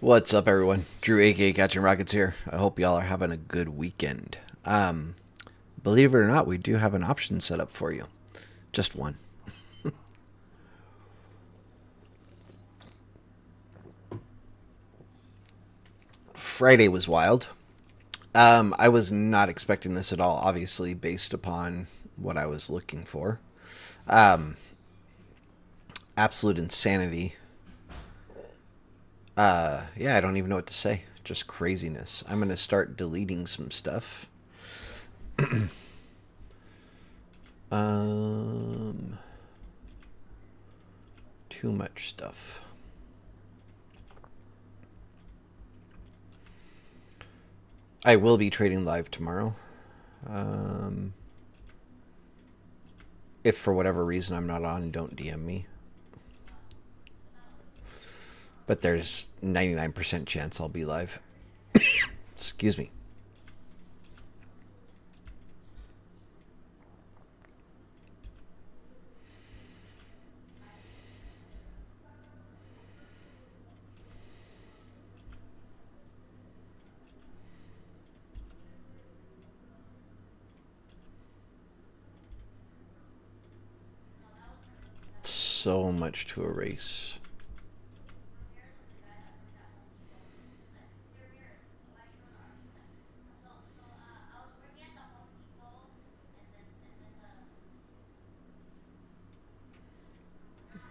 What's up, everyone? Drew, aka Catching Rockets here. I hope y'all are having a good weekend. Believe it or not, we do have an option set up for you. Just one. Friday was wild. I was not expecting this at all, obviously, based upon what I was looking for. Um, Absolute insanity. Yeah, I don't even know what to say. Just craziness. I'm going to start deleting some stuff. Um, Too much stuff. I will be trading live tomorrow. Um, if for whatever reason I'm not on, don't DM me. But there's 99% chance I'll be live. Excuse me. So much to erase.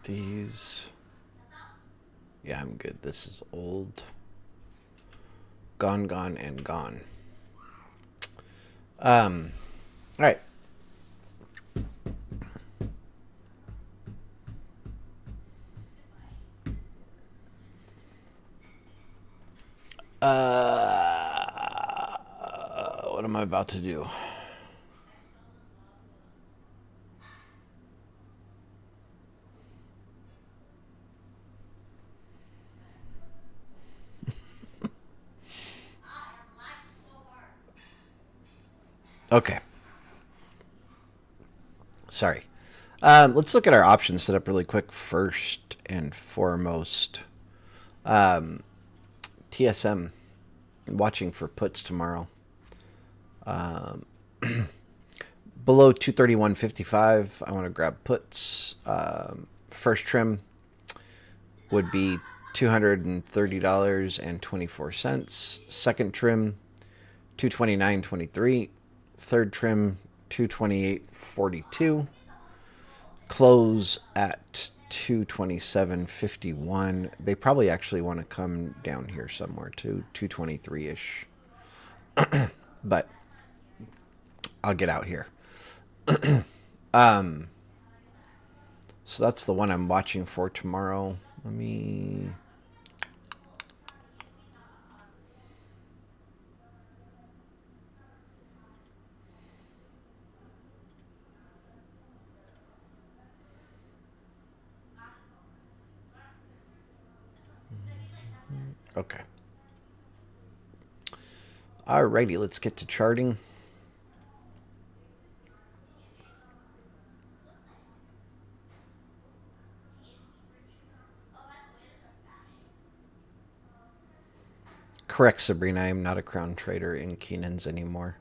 These. Yeah, I'm good. This is old. Gone, gone, and gone. All right. What am I about to do? Okay. Sorry. Let's look at our options set up really quick first and foremost. Um, TSM, watching for puts tomorrow. Below 231.55, I want to grab puts. First trim would be $230.24. Second trim, 229.23. Third trim, 228.42. Close at 227.51. They probably actually want to come down here somewhere to 223 ish, but I'll get out here. So that's the one I'm watching for tomorrow. Let me. Okay. Alrighty, let's get to charting. Correct, Sabrina. I'm not a crown trader in Keenan's anymore.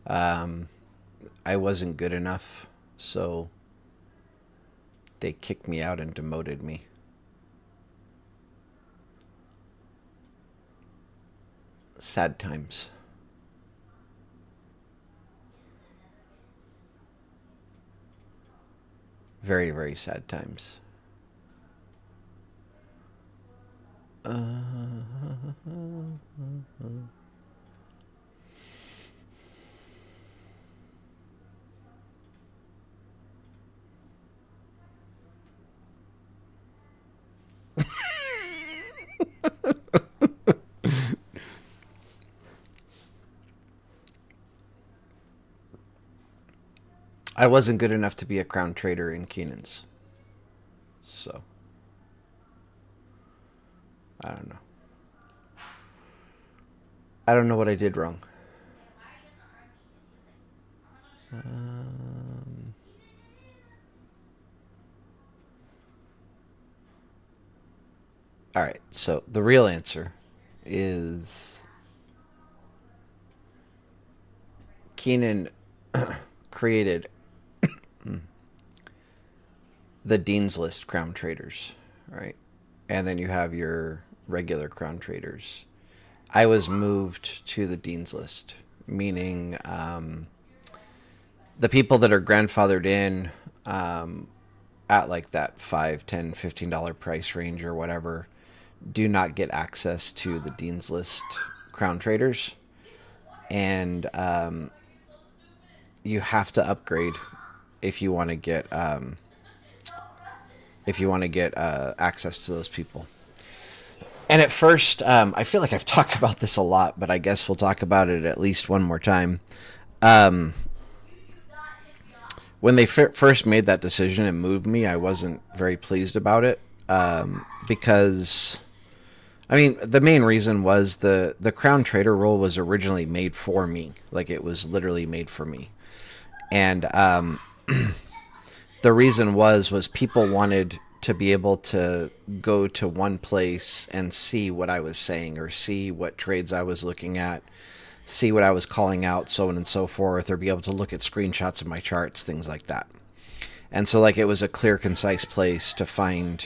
Um, I wasn't good enough, so they kicked me out and demoted me. Sad times. Very, very sad times. I wasn't good enough to be a crown trader in Keenan's. So, I don't know. I don't know what I did wrong. Um, All right. So the real answer is Keenan created the Dean's List crown traders, right? And then you have your regular crown traders. I was moved to the Dean's List, meaning the people that are grandfathered in at like that $5, $10, $15 price range or whatever do not get access to the Dean's List crown traders. And you have to upgrade if you want to get access to those people. And at first, I feel like I've talked about this a lot, but I guess we'll talk about it at least one more time. When they first made that decision and moved me, I wasn't very pleased about it because, I mean, the main reason was the crown trader role was originally made for me. Like, it was literally made for me. And the reason was people wanted to be able to go to one place and see what I was saying or see what trades I was looking at, see what I was calling out, so on and so forth, or be able to look at screenshots of my charts, things like that. And so, like, it was a clear, concise place to find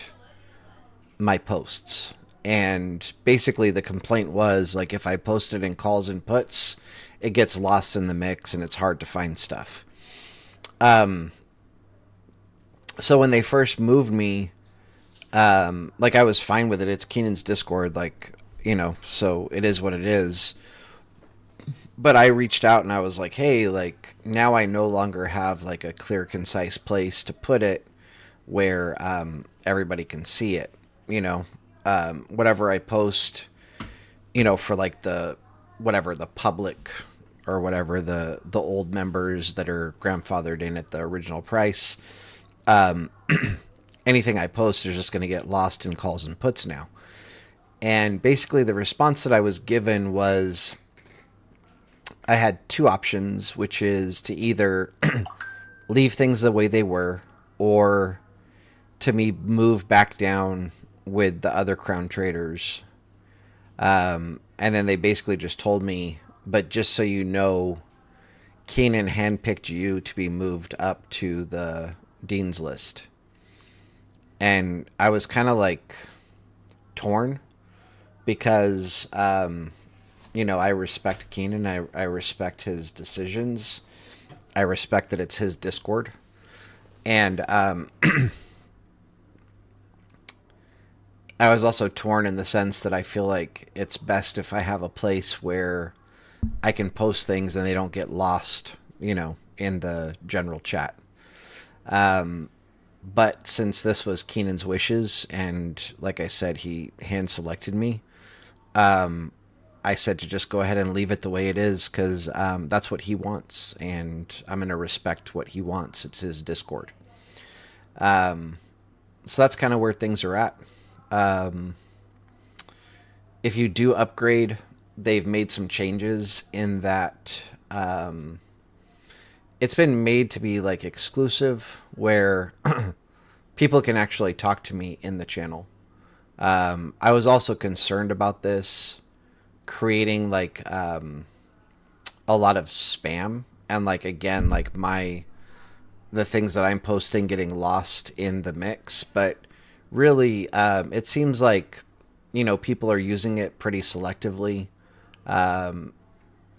my posts. And basically the complaint was, like, if I posted in calls and puts, it gets lost in the mix and it's hard to find stuff. So when they first moved me, like, I was fine with it. It's Keenan's Discord, like, you know, so it is what it is. But I reached out and I was like, hey, like, now I no longer have like a clear, concise place to put it where everybody can see it. You know, whatever I post, you know, for like the public or whatever, the old members that are grandfathered in at the original price, anything I post is just going to get lost in calls and puts now. And basically the response that I was given was I had two options, which is to either leave things the way they were or to me move back down with the other crown traders. And then they basically just told me, but just so you know, Keenan handpicked you to be moved up to the Dean's List. And I was kind of like torn because, you know, I respect Keenan. I respect his decisions. I respect that it's his Discord. And I was also torn in the sense that I feel like it's best if I have a place where I can post things and they don't get lost, you know, in the general chat. But since this was Keenan's wishes, and like I said, he hand selected me, I said to just go ahead and leave it the way it is because that's what he wants, and I'm going to respect what he wants. It's his Discord. So that's kind of where things are at. If you do upgrade, they've made some changes in that it's been made to be like exclusive where people can actually talk to me in the channel. I was also concerned about this creating like a lot of spam and like, again, like the things that I'm posting getting lost in the mix. But really, it seems like, you know, people are using it pretty selectively.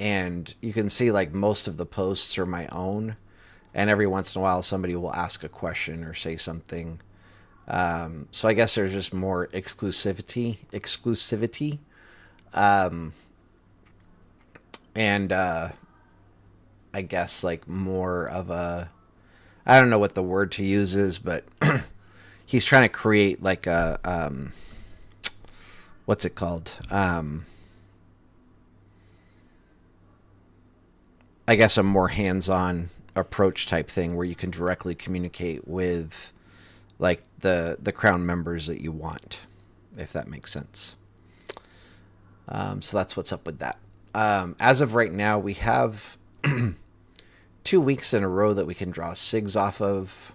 And you can see like most of the posts are my own, and every once in a while somebody will ask a question or say something. So I guess there's just more exclusivity. And I guess like more of a, I don't know what the word to use is, but he's trying to create like a, what's it called? I guess a more hands-on approach type thing where you can directly communicate with like the crown members that you want, if that makes sense. So that's what's up with that. As of right now, we have 2 weeks in a row that we can draw SIGs off of.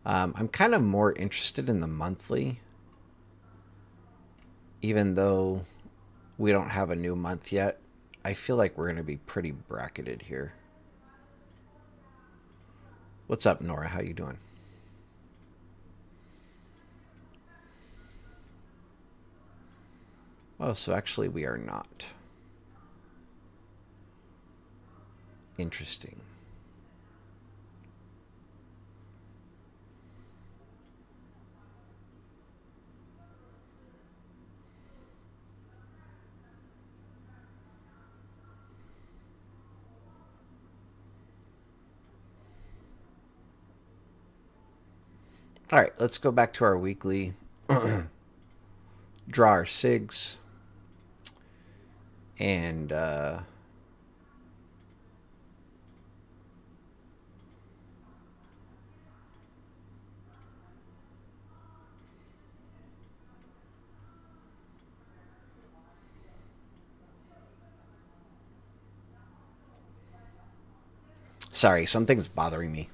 I'm kind of more interested in the monthly. even though we don't have a new month yet, I feel like we're going to be pretty bracketed here. What's up, Nora? How you doing? Oh, so actually we are not. Interesting. All right, let's go back to our weekly. Draw our SIGs. And sorry, something's bothering me.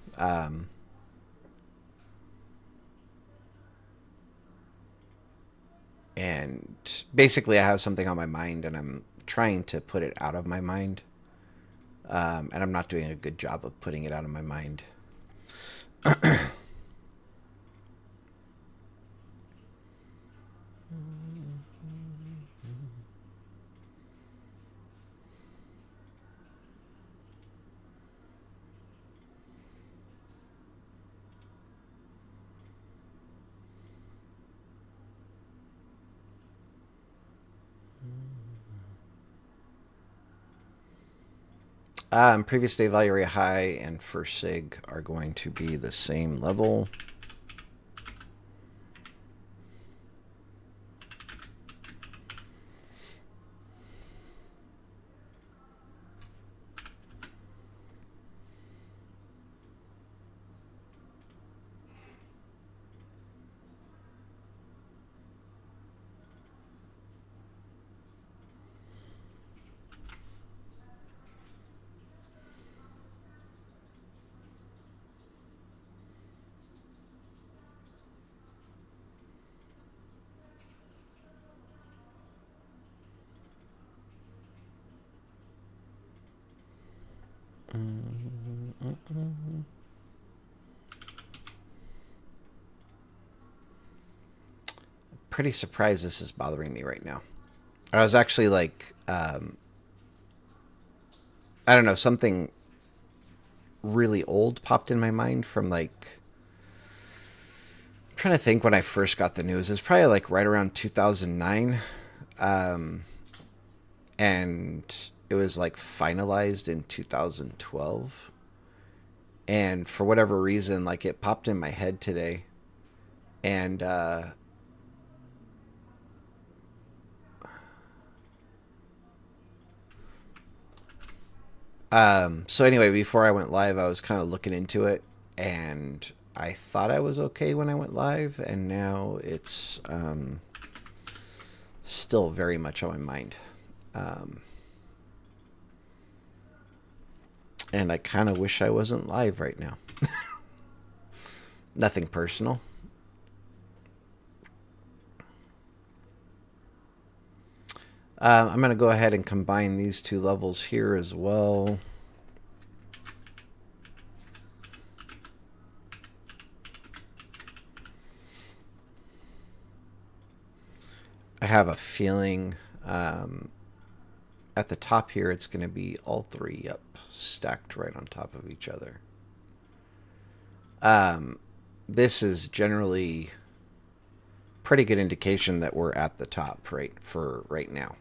And basically, I have something on my mind, and I'm trying to put it out of my mind. And I'm not doing a good job of putting it out of my mind. Previous day value area high and first SIG are going to be the same level. Pretty surprised this is bothering me right now. I was actually like, I don't know, something really old popped in my mind from like, I'm trying to think when I first got the news. It was probably like right around 2009. Um, and it was like finalized in 2012. And for whatever reason, like it popped in my head today. And so anyway, before I went live, I was kind of looking into it, and I thought I was okay when I went live, and now it's still very much on my mind. Um, and I kind of wish I wasn't live right now. Nothing personal. I'm going to go ahead and combine these two levels here as well. I have a feeling at the top here it's going to be all three up stacked right on top of each other. This is generally pretty good indication that we're at the top right for right now.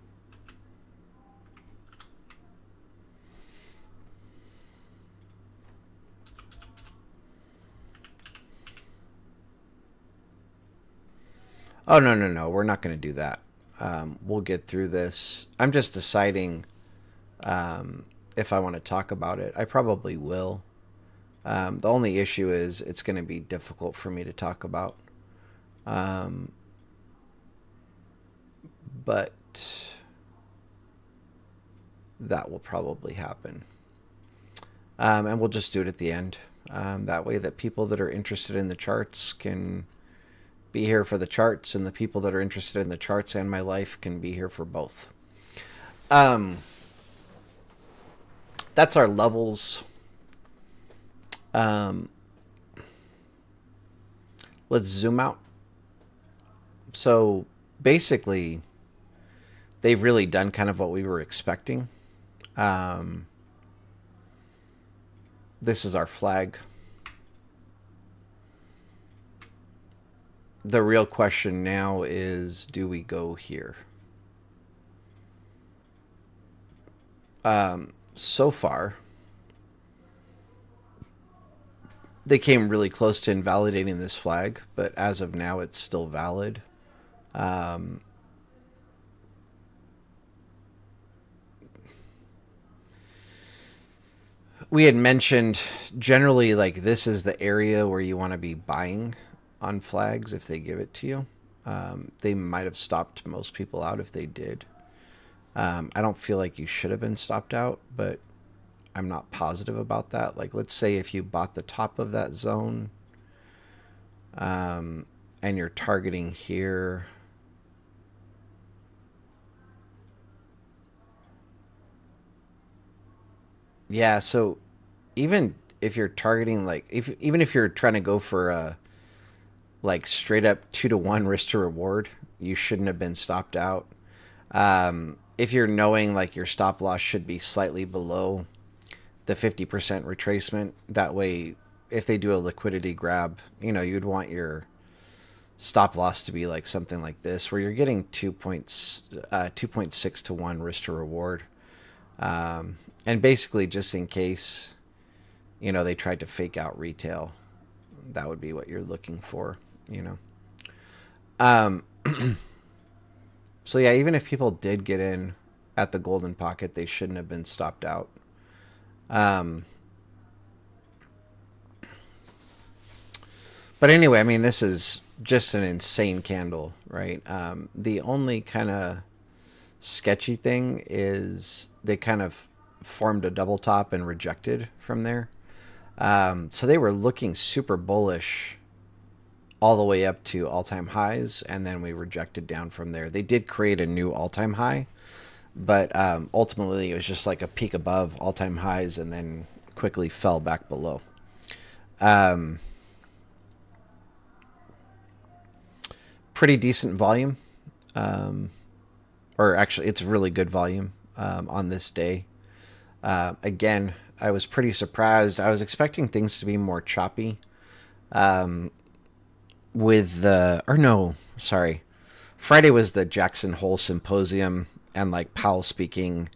Oh, no, no, no. We're not going to do that. We'll get through this. I'm just deciding if I want to talk about it. I probably will. The only issue is it's going to be difficult for me to talk about. But that will probably happen. And we'll just do it at the end. That way that people that are interested in the charts can be here for the charts, and the people that are interested in the charts and my life can be here for both. That's our levels. Let's zoom out. So basically, they've really done kind of what we were expecting. This is our flag. The real question now is, do we go here? So far, they came really close to invalidating this flag, but as of now, it's still valid. We had mentioned generally, like, this is the area where you want to be buying on flags if they give it to you. They might have stopped most people out if they did. I don't feel like you should have been stopped out, but I'm not positive about that. Like, let's say if you bought the top of that zone, and you're targeting here. Yeah, so even if you're targeting, like, even if you're trying to go for a like straight up 2-to-1 risk to reward, you shouldn't have been stopped out. If you're knowing like your stop loss should be slightly below the 50% retracement, that way if they do a liquidity grab, you'd want your stop loss to be like something like this, where you're getting 2.6 to 1 risk to reward. And basically just in case, they tried to fake out retail, that would be what you're looking for, So yeah, even if people did get in at the golden pocket, they shouldn't have been stopped out. But anyway, I mean, this is just an insane candle, right? The only kind of sketchy thing is they kind of formed a double top and rejected from there. So they were looking super bullish all the way up to all-time highs, and then we rejected down from there. They did create a new all-time high, but ultimately it was just like a peak above all-time highs and then quickly fell back below. Pretty decent volume, or actually it's really good volume on this day. Again, I was pretty surprised. I was expecting things to be more choppy. Friday was the Jackson Hole Symposium, and like Powell speaking,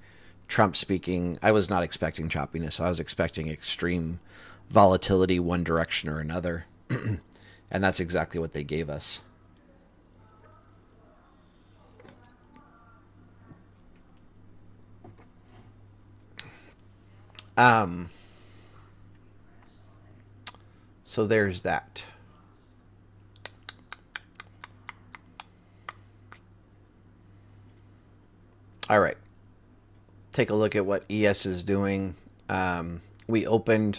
Trump speaking. I was not expecting choppiness. I was expecting extreme volatility one direction or another. And that's exactly what they gave us. So there's that. All right. Take a look at what ES is doing. We opened.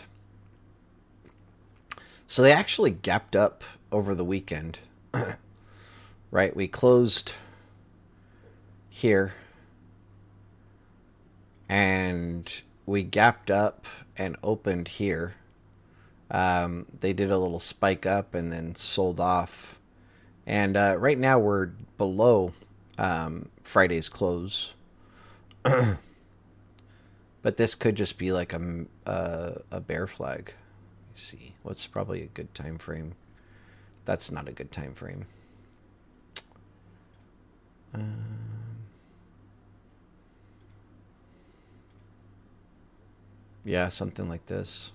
So they actually gapped up over the weekend. Right? We closed here. And we gapped up and opened here. They did a little spike up and then sold off. And right now we're below Friday's close. But this could just be like a bear flag. Let me see. What's probably a good time frame? That's not a good time frame. Yeah, something like this.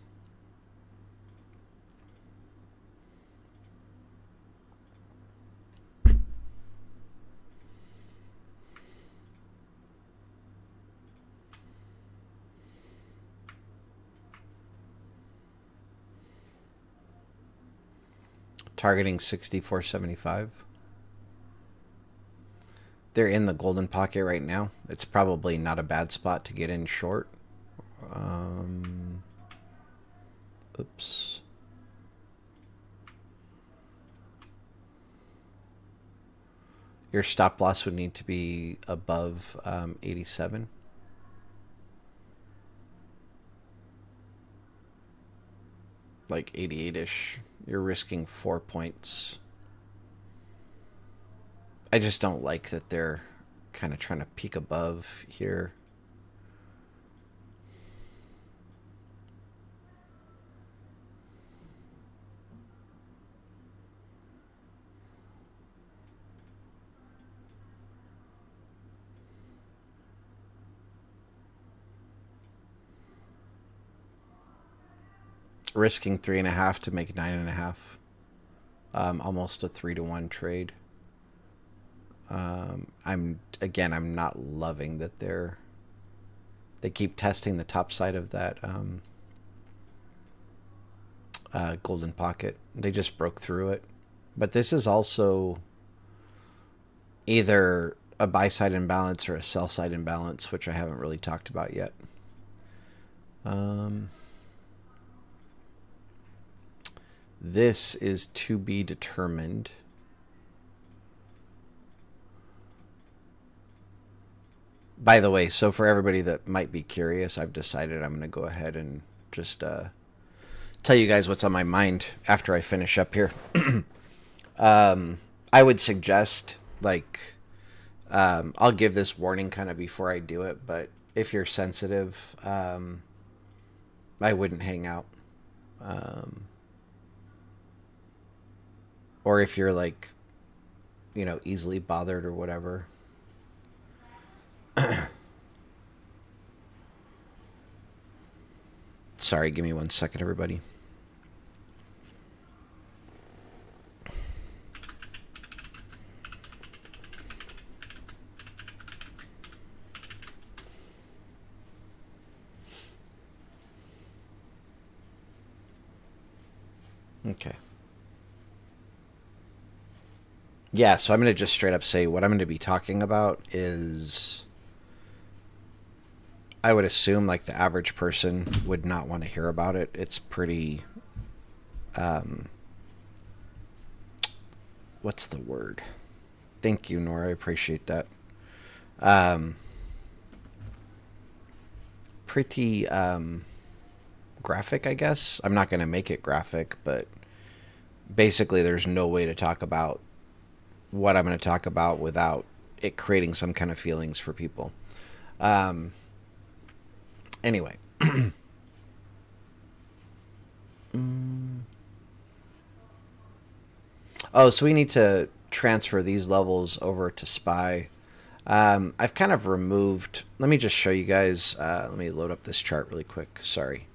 Targeting 64.75. They're in the golden pocket right now. It's probably not a bad spot to get in short. Oops. Your stop loss would need to be above 87. Like 88-ish. You're risking 4 points. I just don't like that they're kind of trying to peek above here. Risking 3.5 to make 9.5. Almost a 3-to-1 trade. I'm not loving that they keep testing the top side of that golden pocket. They just broke through it, but this is also either a buy side imbalance or a sell side imbalance, which I haven't really talked about yet. This is to be determined. By the way, so for everybody that might be curious, I've decided I'm going to go ahead and just tell you guys what's on my mind after I finish up here. I would suggest, like, I'll give this warning kind of before I do it, but if you're sensitive, I wouldn't hang out. Or if you're, like, you know, easily bothered or whatever. Sorry, give me 1 second, everybody. Okay. Yeah, so I'm going to just straight up say what I'm going to be talking about is, I would assume, like, the average person would not want to hear about it. It's pretty, what's the word? Thank you, Nora. I appreciate that. Pretty graphic, I guess. I'm not going to make it graphic, but basically there's no way to talk about what I'm going to talk about without it creating some kind of feelings for people. Anyway. Oh, so we need to transfer these levels over to SPY. I've kind of removed... Let me just show you guys. Let me load up this chart really quick. Sorry.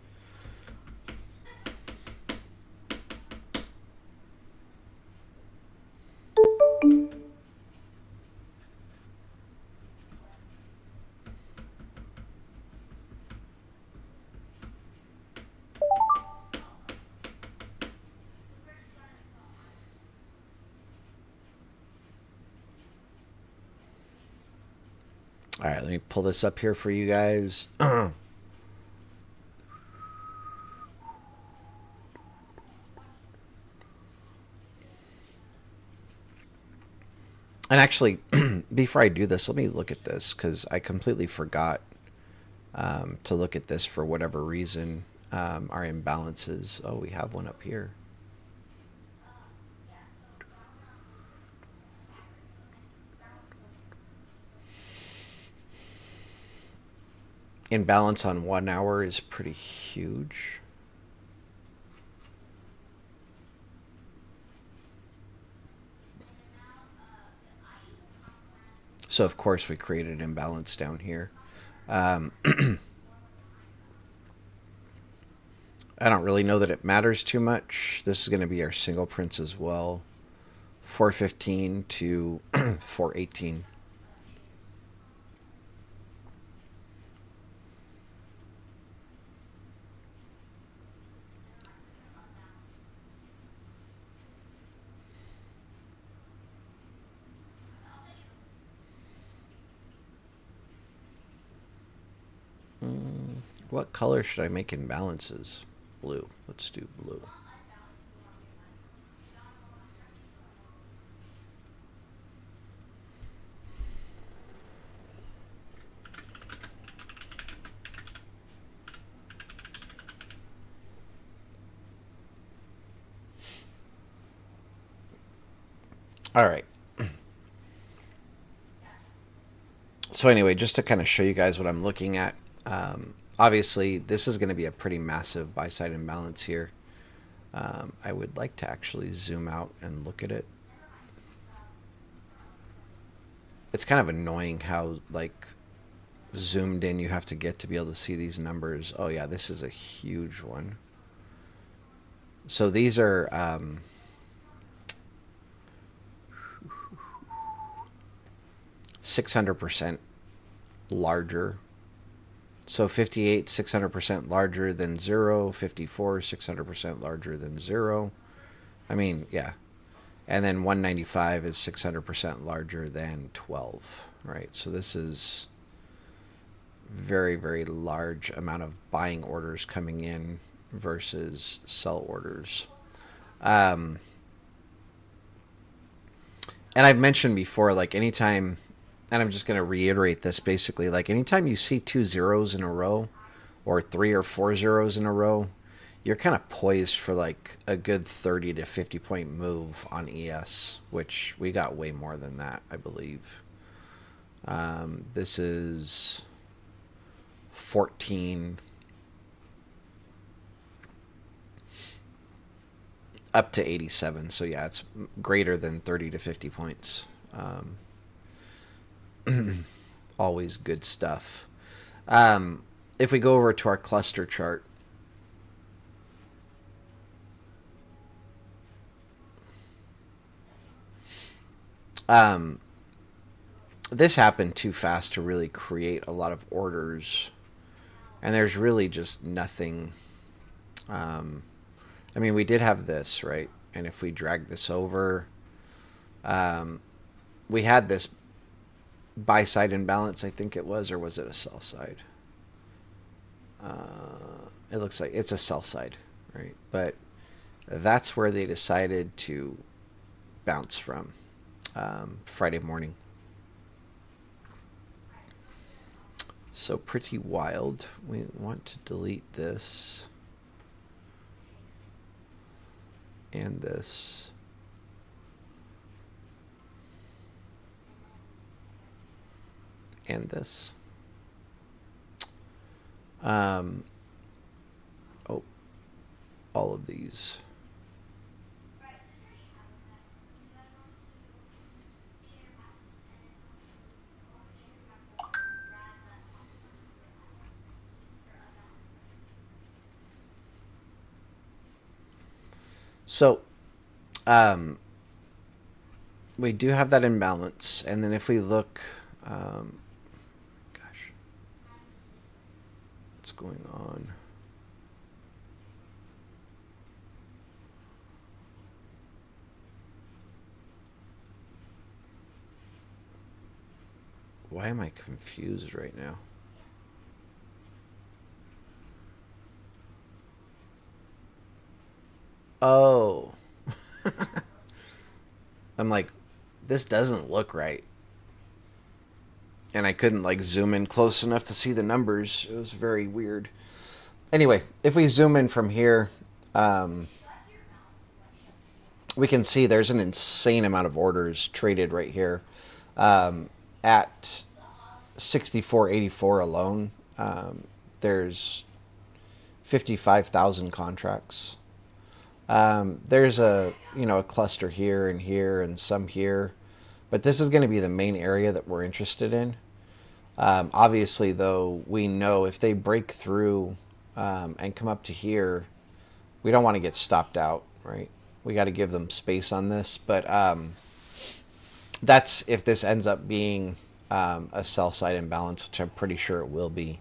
All right, let me pull this up here for you guys. And actually, before I do this, let me look at this, because I completely forgot to look at this for whatever reason. Our imbalances. Oh, we have one up here. Imbalance on 1 hour is pretty huge. So, of course, we created an imbalance down here. I don't really know that it matters too much. This is going to be our single prints as well. 415 to 418. What color should I make imbalances? Blue. Let's do blue. All right. So anyway, just to kind of show you guys what I'm looking at, obviously this is going to be a pretty massive buy-side imbalance here. I would like to actually zoom out and look at it. It's kind of annoying how like zoomed in you have to get to be able to see these numbers. Oh yeah, this is a huge one. So these are 600% larger. So 58, 600% larger than 0. 54, 600% larger than 0. I mean, yeah. And then 195 is 600% larger than 12, right? So this is very, very large amount of buying orders coming in versus sell orders. And I've mentioned before, like anytime, and I'm just going to reiterate this basically, like anytime you see 2 zeros in a row or 3 or 4 zeros in a row, you're kind of poised for like a good 30 to 50 point move on ES, which we got way more than that, I believe. This is 14 up to 87. So yeah, it's greater than 30 to 50 points. Always good stuff. If we go over to our cluster chart, this happened too fast to really create a lot of orders, and there's really just nothing. I mean, we did have this, right? And if we drag this over, we had this buy side imbalance, I think it was, or was it a sell side? It looks like it's a sell side, right? But that's where they decided to bounce from Friday morning. So pretty wild. We want to delete this and this. And this. Oh, all of these. So, we do have that imbalance, and then if we look, gosh, what's going on? Why am I confused right now? Oh. I'm like, this doesn't look right. And I couldn't like zoom in close enough to see the numbers. It was very weird. Anyway, if we zoom in from here, we can see there's an insane amount of orders traded right here at 64.84 alone. There's 55,000 contracts. There's a cluster here and here and some here, but this is going to be the main area that we're interested in. Obviously, though, we know if they break through and come up to here, we don't want to get stopped out, right? We got to give them space on this, but that's if this ends up being a sell side imbalance, which I'm pretty sure it will be.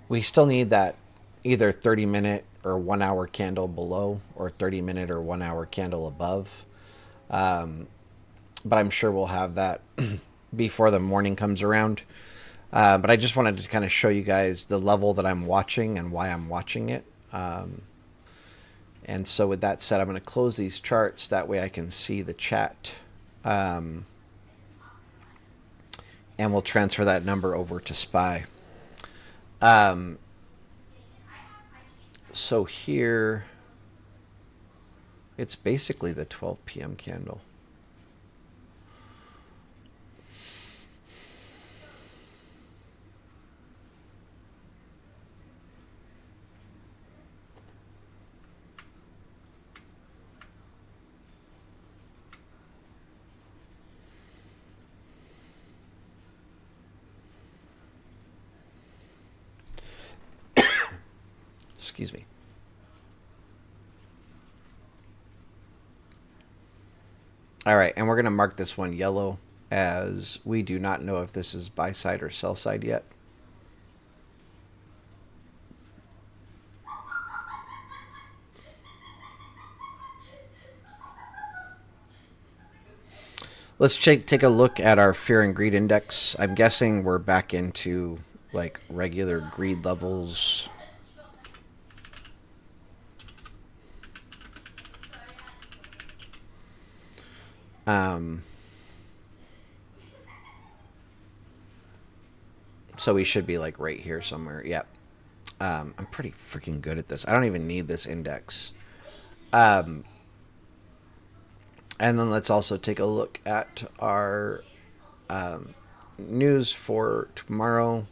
We still need that either 30-minute or 1 hour candle below or 30-minute or 1 hour candle above. But I'm sure we'll have that before the morning comes around. But I just wanted to kind of show you guys the level that I'm watching and why I'm watching it. And so with that said, I'm going to close these charts. That way I can see the chat. And we'll transfer that number over to SPY. So here, it's basically the 12 p.m. candle. Excuse me. All right, and we're going to mark this one yellow as we do not know if this is buy side or sell side yet. Let's take a look at our fear and greed index. I'm guessing we're back into like regular greed levels. So we should be like right here somewhere. Yep. I'm pretty freaking good at this. I don't even need this index. And then let's also take a look at our news for tomorrow.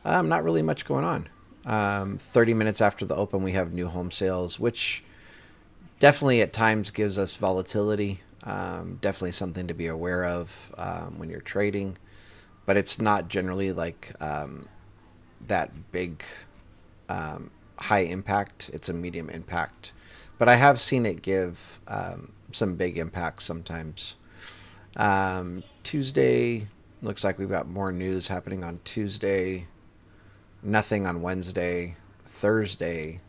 Not really much going on. 30 minutes after the open, we have new home sales, which definitely at times gives us volatility. Definitely something to be aware of when you're trading. But it's not generally like that big high impact. It's a medium impact. But I have seen it give some big impacts sometimes. Tuesday, looks like we've got more news happening on Tuesday. Nothing on Wednesday. Thursday,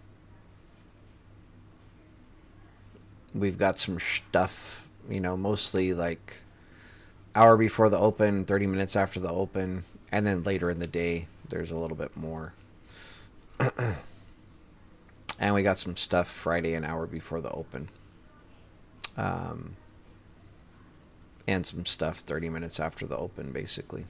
we've got some stuff, mostly like hour before the open, 30 minutes after the open, and then later in the day, there's a little bit more. And we got some stuff Friday, an hour before the open. And some stuff 30 minutes after the open, basically.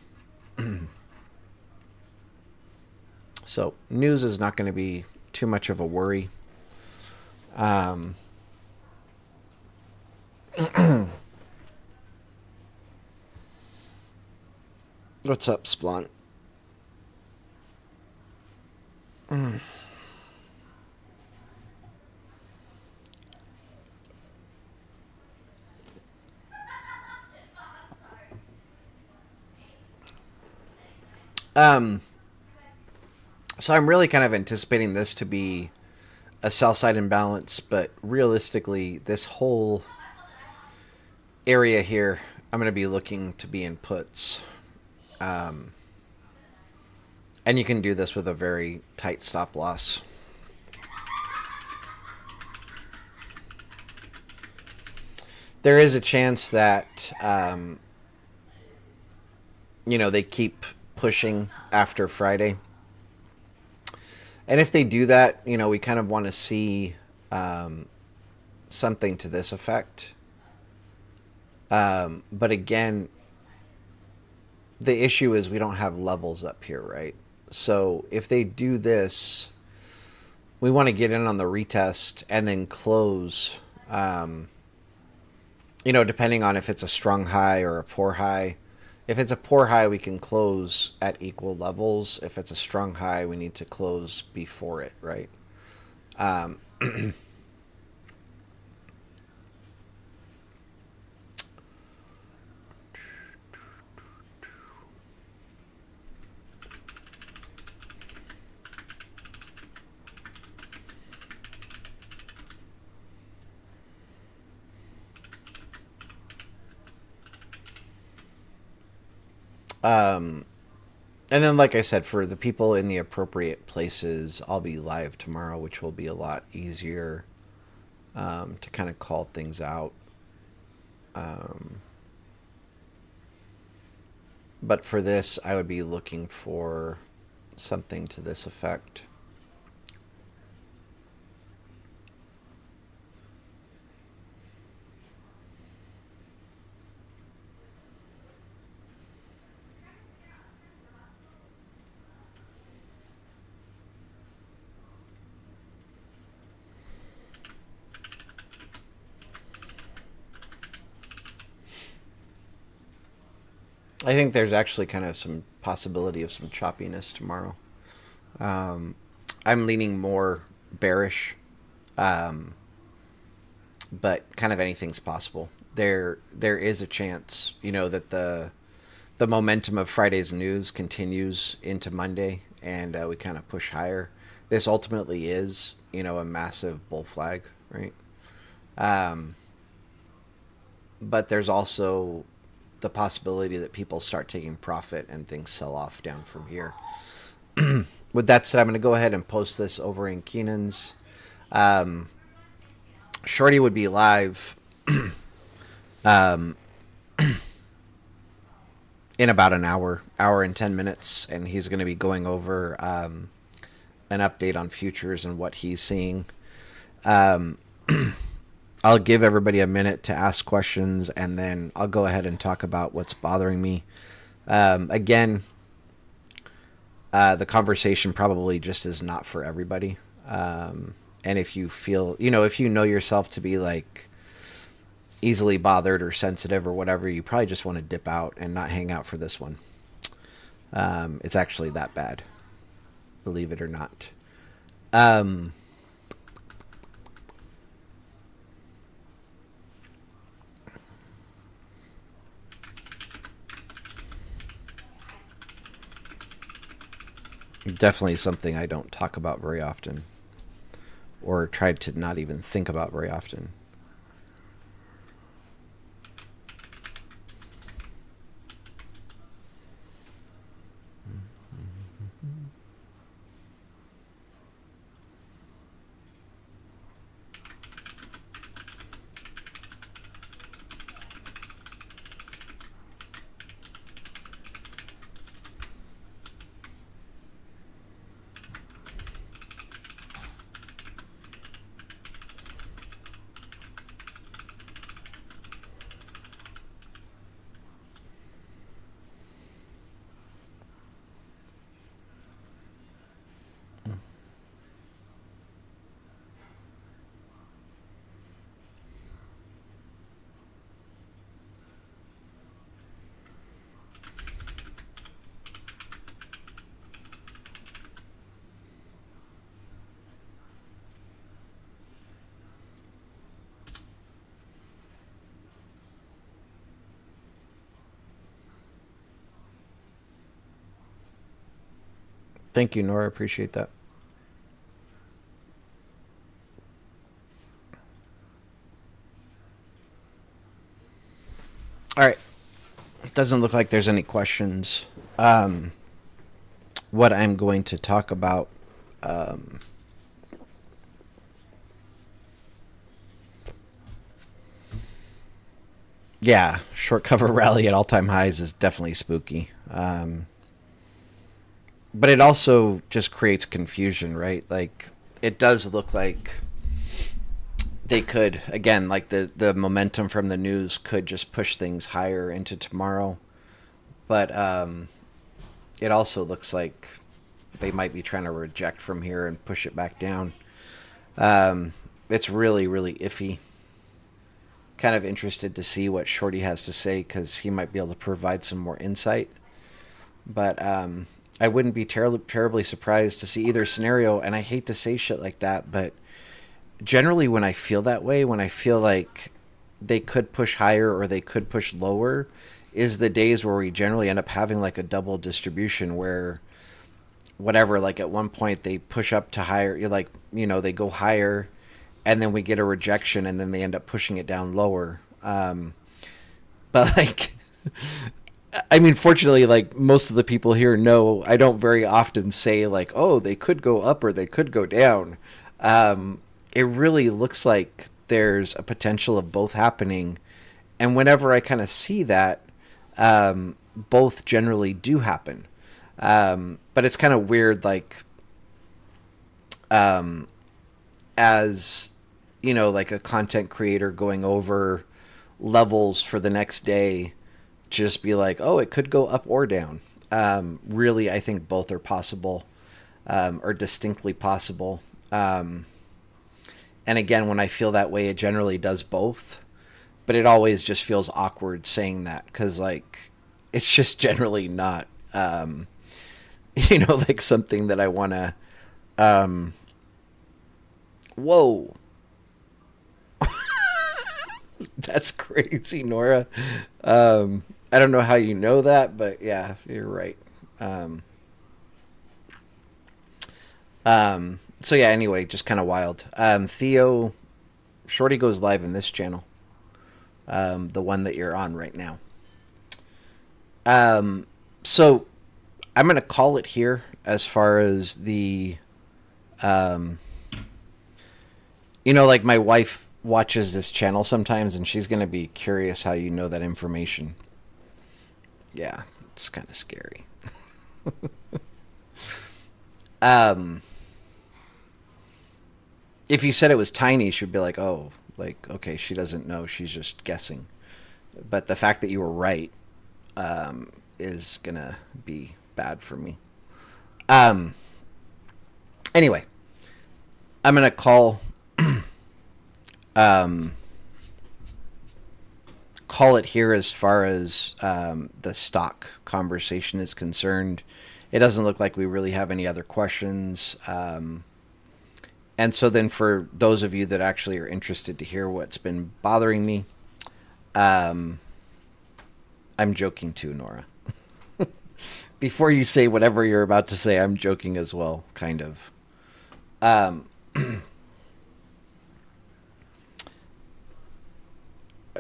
So news is not going to be too much of a worry. What's up, Splont? So I'm really kind of anticipating this to be a sell side imbalance, but realistically, this whole area here, I'm going to be looking to be in puts. And you can do this with a very tight stop loss. There is a chance that, they keep pushing after Friday. And if they do that, we kind of want to see something to this effect. But again, the issue is we don't have levels up here, right? So if they do this, we want to get in on the retest and then close, depending on if it's a strong high or a poor high. If it's a poor high, we can close at equal levels. If it's a strong high, we need to close before it, right? And then, like I said, for the people in the appropriate places, I'll be live tomorrow, which will be a lot easier to kind of call things out. But for this, I would be looking for something to this effect. I think there's actually kind of some possibility of some choppiness tomorrow. I'm leaning more bearish, but kind of anything's possible. There is a chance, that the momentum of Friday's news continues into Monday, and we kind of push higher. this ultimately is, a massive bull flag, right? Um, but there's also the possibility that people start taking profit and things sell off down from here. With that said, I'm going to go ahead and post this over in Keenan's. Um, Shorty would be live um, in about an hour and 10 minutes, and he's going to be going over an update on futures and what he's seeing. Um, I'll give everybody a minute to ask questions, and then I'll go ahead and talk about what's bothering me. Again, the conversation probably just is not for everybody. And if you feel, if you know yourself to be like easily bothered or sensitive or whatever, you probably just want to dip out and not hang out for this one. It's actually that bad, believe it or not. Definitely something I don't talk about very often, or try to not even think about very often. Thank you, Nora. Appreciate that. All right. Doesn't look like there's any questions. What I'm going to talk about. Yeah, short cover rally at all-time highs is definitely spooky. But it also just creates confusion, right? Like, it does look like they could, again, like the momentum from the news could just push things higher into tomorrow. But it also looks like they might be trying to reject from here and push it back down. It's really, really iffy. Kind of interested to see what Shorty has to say, because he might be able to provide some more insight. But I wouldn't be terribly surprised to see either scenario. And I hate to say shit like that, but generally when I feel that way, when I feel like they could push higher or they could push lower, is the days where we generally end up having like a double distribution where whatever, like at one point they push up to higher, you're like, they go higher, and then we get a rejection, and then they end up pushing it down lower. But like, I mean, fortunately, like most of the people here know I don't very often say like, oh, they could go up or they could go down. It really looks like there's a potential of both happening. And whenever I kind of see that, both generally do happen. But it's kind of weird, like, as, like a content creator going over levels for the next day, just be like, oh, it could go up or down. Really, I think both are possible, or distinctly possible. And again, when I feel that way, it generally does both. But it always just feels awkward saying that, because, like, it's just generally not, like something that I want to, whoa. That's crazy, Nora. I don't know how you know that, but yeah, you're right. So yeah, anyway, just kind of wild. Theo, Shorty goes live in this channel, the one that you're on right now. So I'm gonna call it here as far as the, um, like my wife watches this channel sometimes, and she's gonna be curious how you know that information. Yeah, it's kind of scary. Um, if you said it was tiny, she'd be like, "Oh, like okay, she doesn't know. She's just guessing." But the fact that you were right is gonna be bad for me. Um, anyway, I'm gonna um, call it here as far as the stock conversation is concerned. It doesn't look like we really have any other questions. And so then for those of you that actually are interested to hear what's been bothering me, um, I'm joking too, Nora. Before you say whatever you're about to say, I'm joking as well, kind of. Um,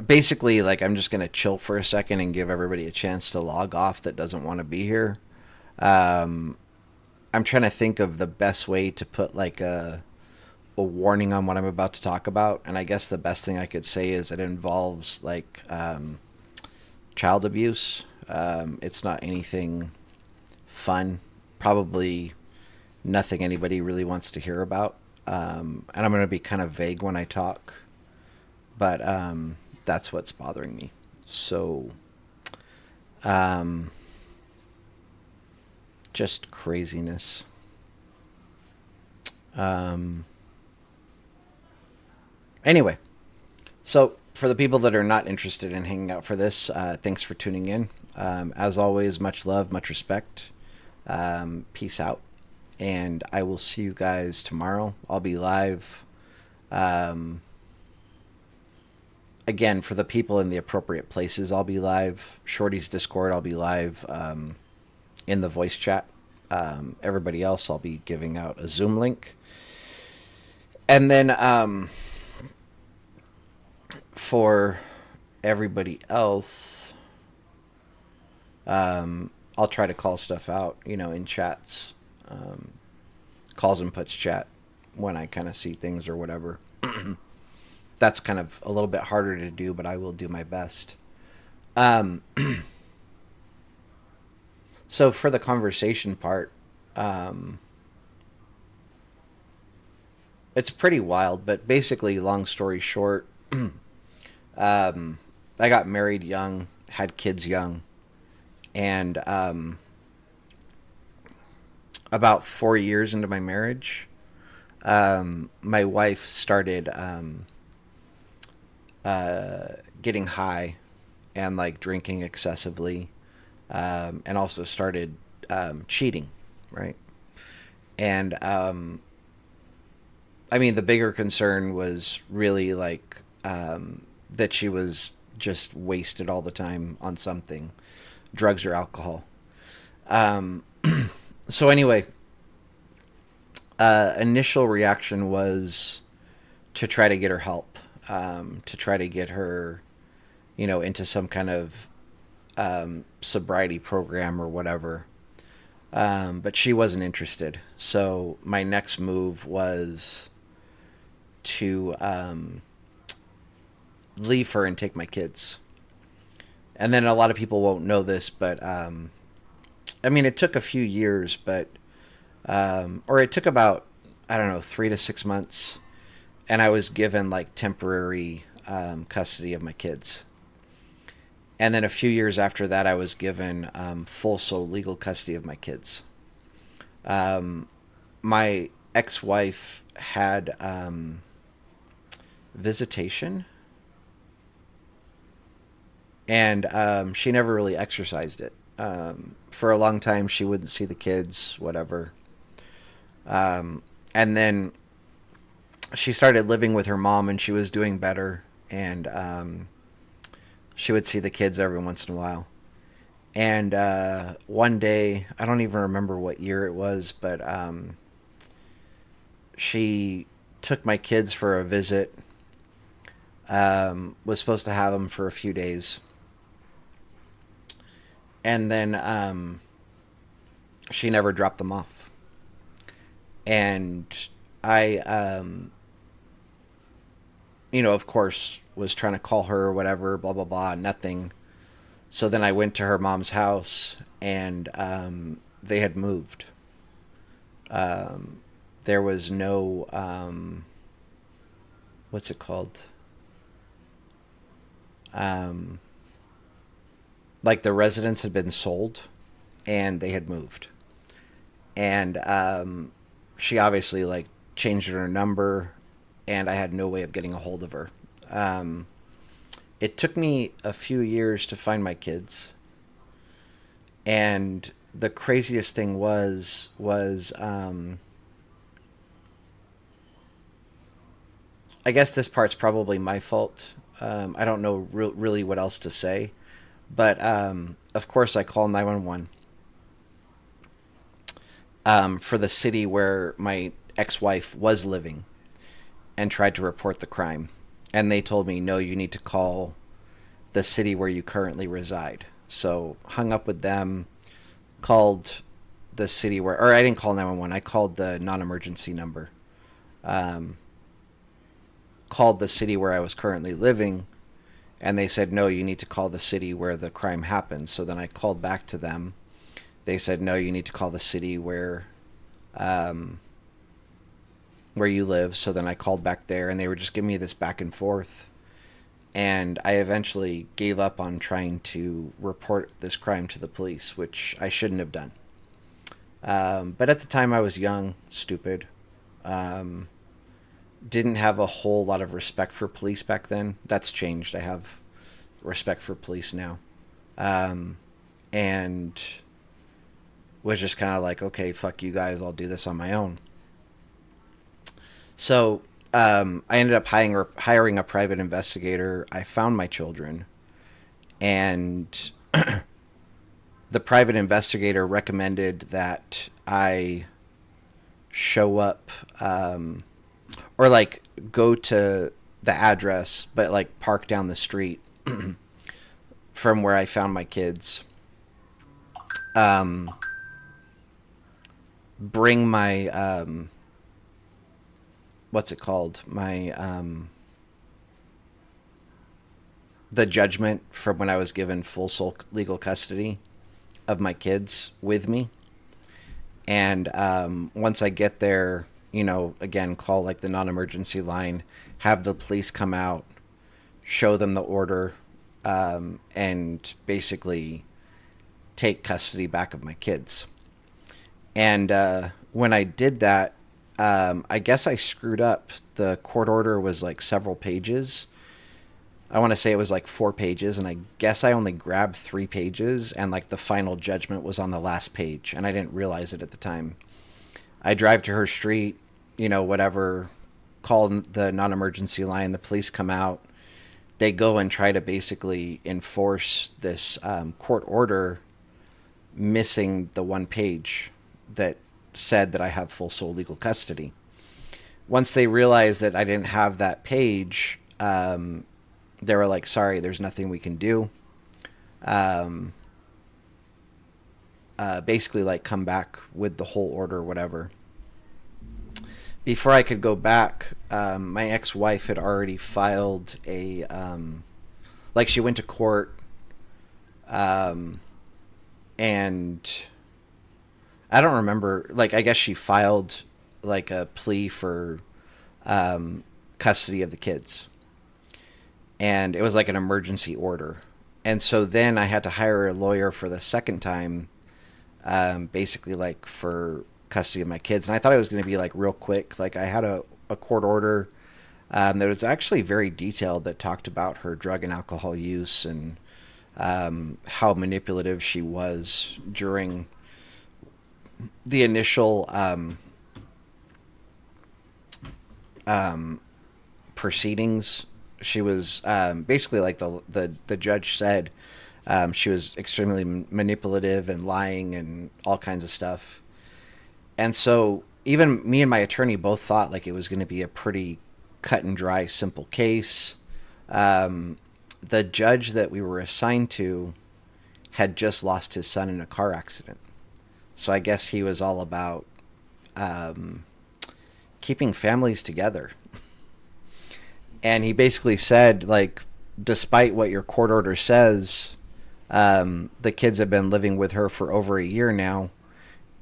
Basically, like, I'm just going to chill for a second and give everybody a chance to log off that doesn't want to be here. Um, I'm trying to think of the best way to put like a warning on what I'm about to talk about, and I guess the best thing I could say is it involves like child abuse. It's not anything fun. Probably nothing anybody really wants to hear about. And I'm going to be kind of vague when I talk, but that's what's bothering me. So, um, just craziness. Um, anyway, so for the people that are not interested in hanging out for this, thanks for tuning in. As always, much love, much respect. Peace out. And I will see you guys tomorrow. I'll be live. Um, Again, for the people in the appropriate places, I'll be live. Shorty's Discord, I'll be live in the voice chat. Everybody else, I'll be giving out a Zoom link. And then for everybody else, I'll try to call stuff out, in chats, calls and puts chat when I kind of see things or whatever. That's kind of a little bit harder to do, but I will do my best. Um, so for the conversation part, um, it's pretty wild, but basically, long story short, I got married young, had kids young, and about 4 years into my marriage, my wife started getting high and like drinking excessively, and also started cheating, right? And I mean, the bigger concern was really like that she was just wasted all the time on something, drugs or alcohol. Um, so anyway, initial reaction was to try to get her help, to try to get her, into some kind of sobriety program or whatever. But she wasn't interested. So my next move was to leave her and take my kids. And then a lot of people won't know this, but I mean, it took a few years, but or it took about, I don't know, 3 to 6 months, and I was given like temporary custody of my kids. And then a few years after that, I was given full sole legal custody of my kids. My ex-wife had visitation, and she never really exercised it. For a long time, she wouldn't see the kids, whatever. And then she started living with her mom, and she was doing better. And she would see the kids every once in a while. And one day, I don't even remember what year it was, but she took my kids for a visit. Was supposed to have them for a few days, and then she never dropped them off. And I, of course, was trying to call her or whatever, blah blah blah, nothing. So then I went to her mom's house, and they had moved. There was no what's it called? Like the residence had been sold, and they had moved, and she obviously like changed her number, and I had no way of getting a hold of her. Um, it took me a few years to find my kids, and the craziest thing was I guess this part's probably my fault. I don't know really what else to say, but of course I call 911 for the city where my ex-wife was living, and tried to report the crime. And they told me, no, you need to call the city where you currently reside. So hung up with them, called the city where, or I didn't call 911, I called the non-emergency number. Um, Called the city where I was currently living, and they said, no, you need to call the city where the crime happened. So then I called back to them. They said, no, you need to call the city um, where you live. So then I called back there, and they were just giving me this back and forth. And I eventually gave up on trying to report this crime to the police, which I shouldn't have done. But at the time, I was young, stupid. Um, didn't have a whole lot of respect for police back then. That's changed. I have respect for police now. Um, and was just kind of like, okay, fuck you guys, I'll do this on my own. So I ended up hiring a private investigator. I found my children, and the private investigator recommended that I show up, or like go to the address, but like park down the street from where I found my kids. Um, Bring my what's it called? My the judgment from when I was given full sole legal custody of my kids with me. And once I get there, again, call like the non-emergency line, have the police come out, show them the order, and basically take custody back of my kids. And when I did that, I guess I screwed up. The court order was like several pages. I want to say it was like 4 pages, and I guess I only grabbed 3 pages, and like the final judgment was on the last page, and I didn't realize it at the time. I drive to her street, whatever, call the non-emergency line, the police come out, they go and try to basically enforce this court order, missing the 1 page that said that I have full sole legal custody. Once they realized that I didn't have that page, they were like, sorry, there's nothing we can do. Um, Basically, like, come back with the whole order or whatever. Before I could go back, my ex-wife had already filed like, she went to court, um, and I don't remember, like, I guess she filed, like, a plea for custody of the kids. And it was like an emergency order. And so then I had to hire a lawyer for the second time, basically like for custody of my kids. And I thought it was going to be like real quick. Like I had a court order that was actually very detailed, that talked about her drug and alcohol use, and how manipulative she was during the initial proceedings. She was basically, like the judge said, she was extremely manipulative and lying and all kinds of stuff. And so even me and my attorney both thought like it was going to be a pretty cut and dry, simple case. Um, the judge that we were assigned to had just lost his son in a car accident. So I guess he was all about um, keeping families together. And he basically said, like, despite what your court order says, the kids have been living with her for over a year now,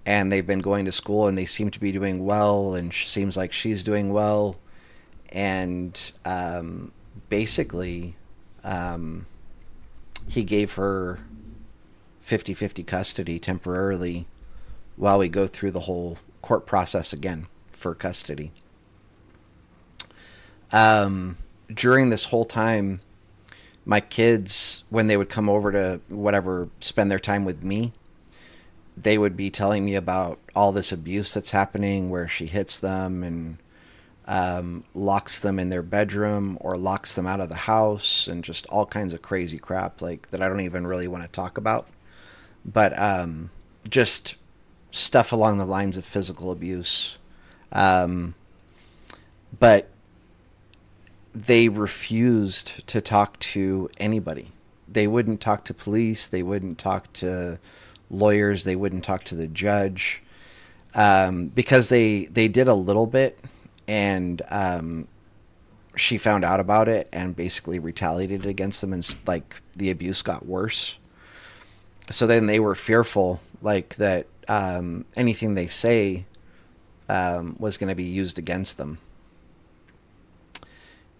and they've been going to school, and they seem to be doing well, and seems like she's doing well. And basically, um, he gave her 50-50 custody temporarily while we go through the whole court process again for custody. During this whole time, my kids, when they would come over to whatever, spend their time with me, they would be telling me about all this abuse that's happening, where she hits them and locks them in their bedroom or locks them out of the house, and just all kinds of crazy crap like that I don't even really want to talk about. But just stuff along the lines of physical abuse. Um, but they refused to talk to anybody. They wouldn't talk to police. They wouldn't talk to lawyers. They wouldn't talk to the judge, because they did a little bit, and she found out about it and basically retaliated against them, and like the abuse got worse. So then they were fearful, like that anything they say was going to be used against them.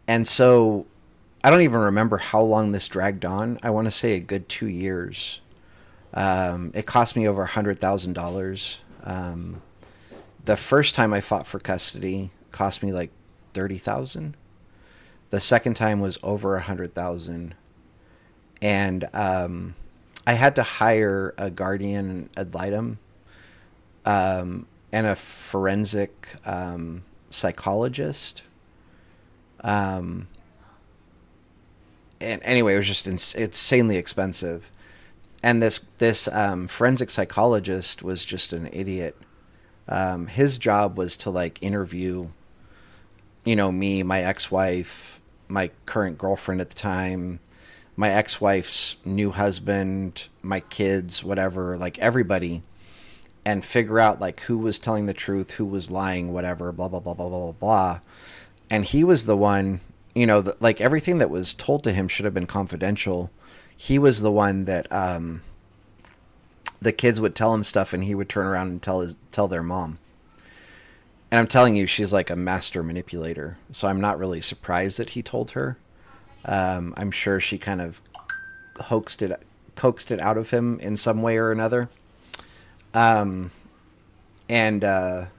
And so I don't even remember how long this dragged on. I want to say a good 2 years. It cost me over $100,000. The first time I fought for custody cost me like 30,000. The second time was over 100,000, and I had to hire a guardian ad litem, and a forensic psychologist. Um, and anyway, it was just insanely expensive. And this forensic psychologist was just an idiot. His job was to like interview, me, my ex-wife, my current girlfriend at the time, my ex-wife's new husband, my kids, whatever, like everybody, and figure out like who was telling the truth, who was lying, whatever, blah blah blah blah blah blah blah. And he was the one, like everything that was told to him should have been confidential. He was the one that the kids would tell him stuff, and he would turn around and tell their mom. And I'm telling you, she's like a master manipulator. So I'm not really surprised that he told her. I'm sure she kind of coaxed it out of him in some way or another. Um, and the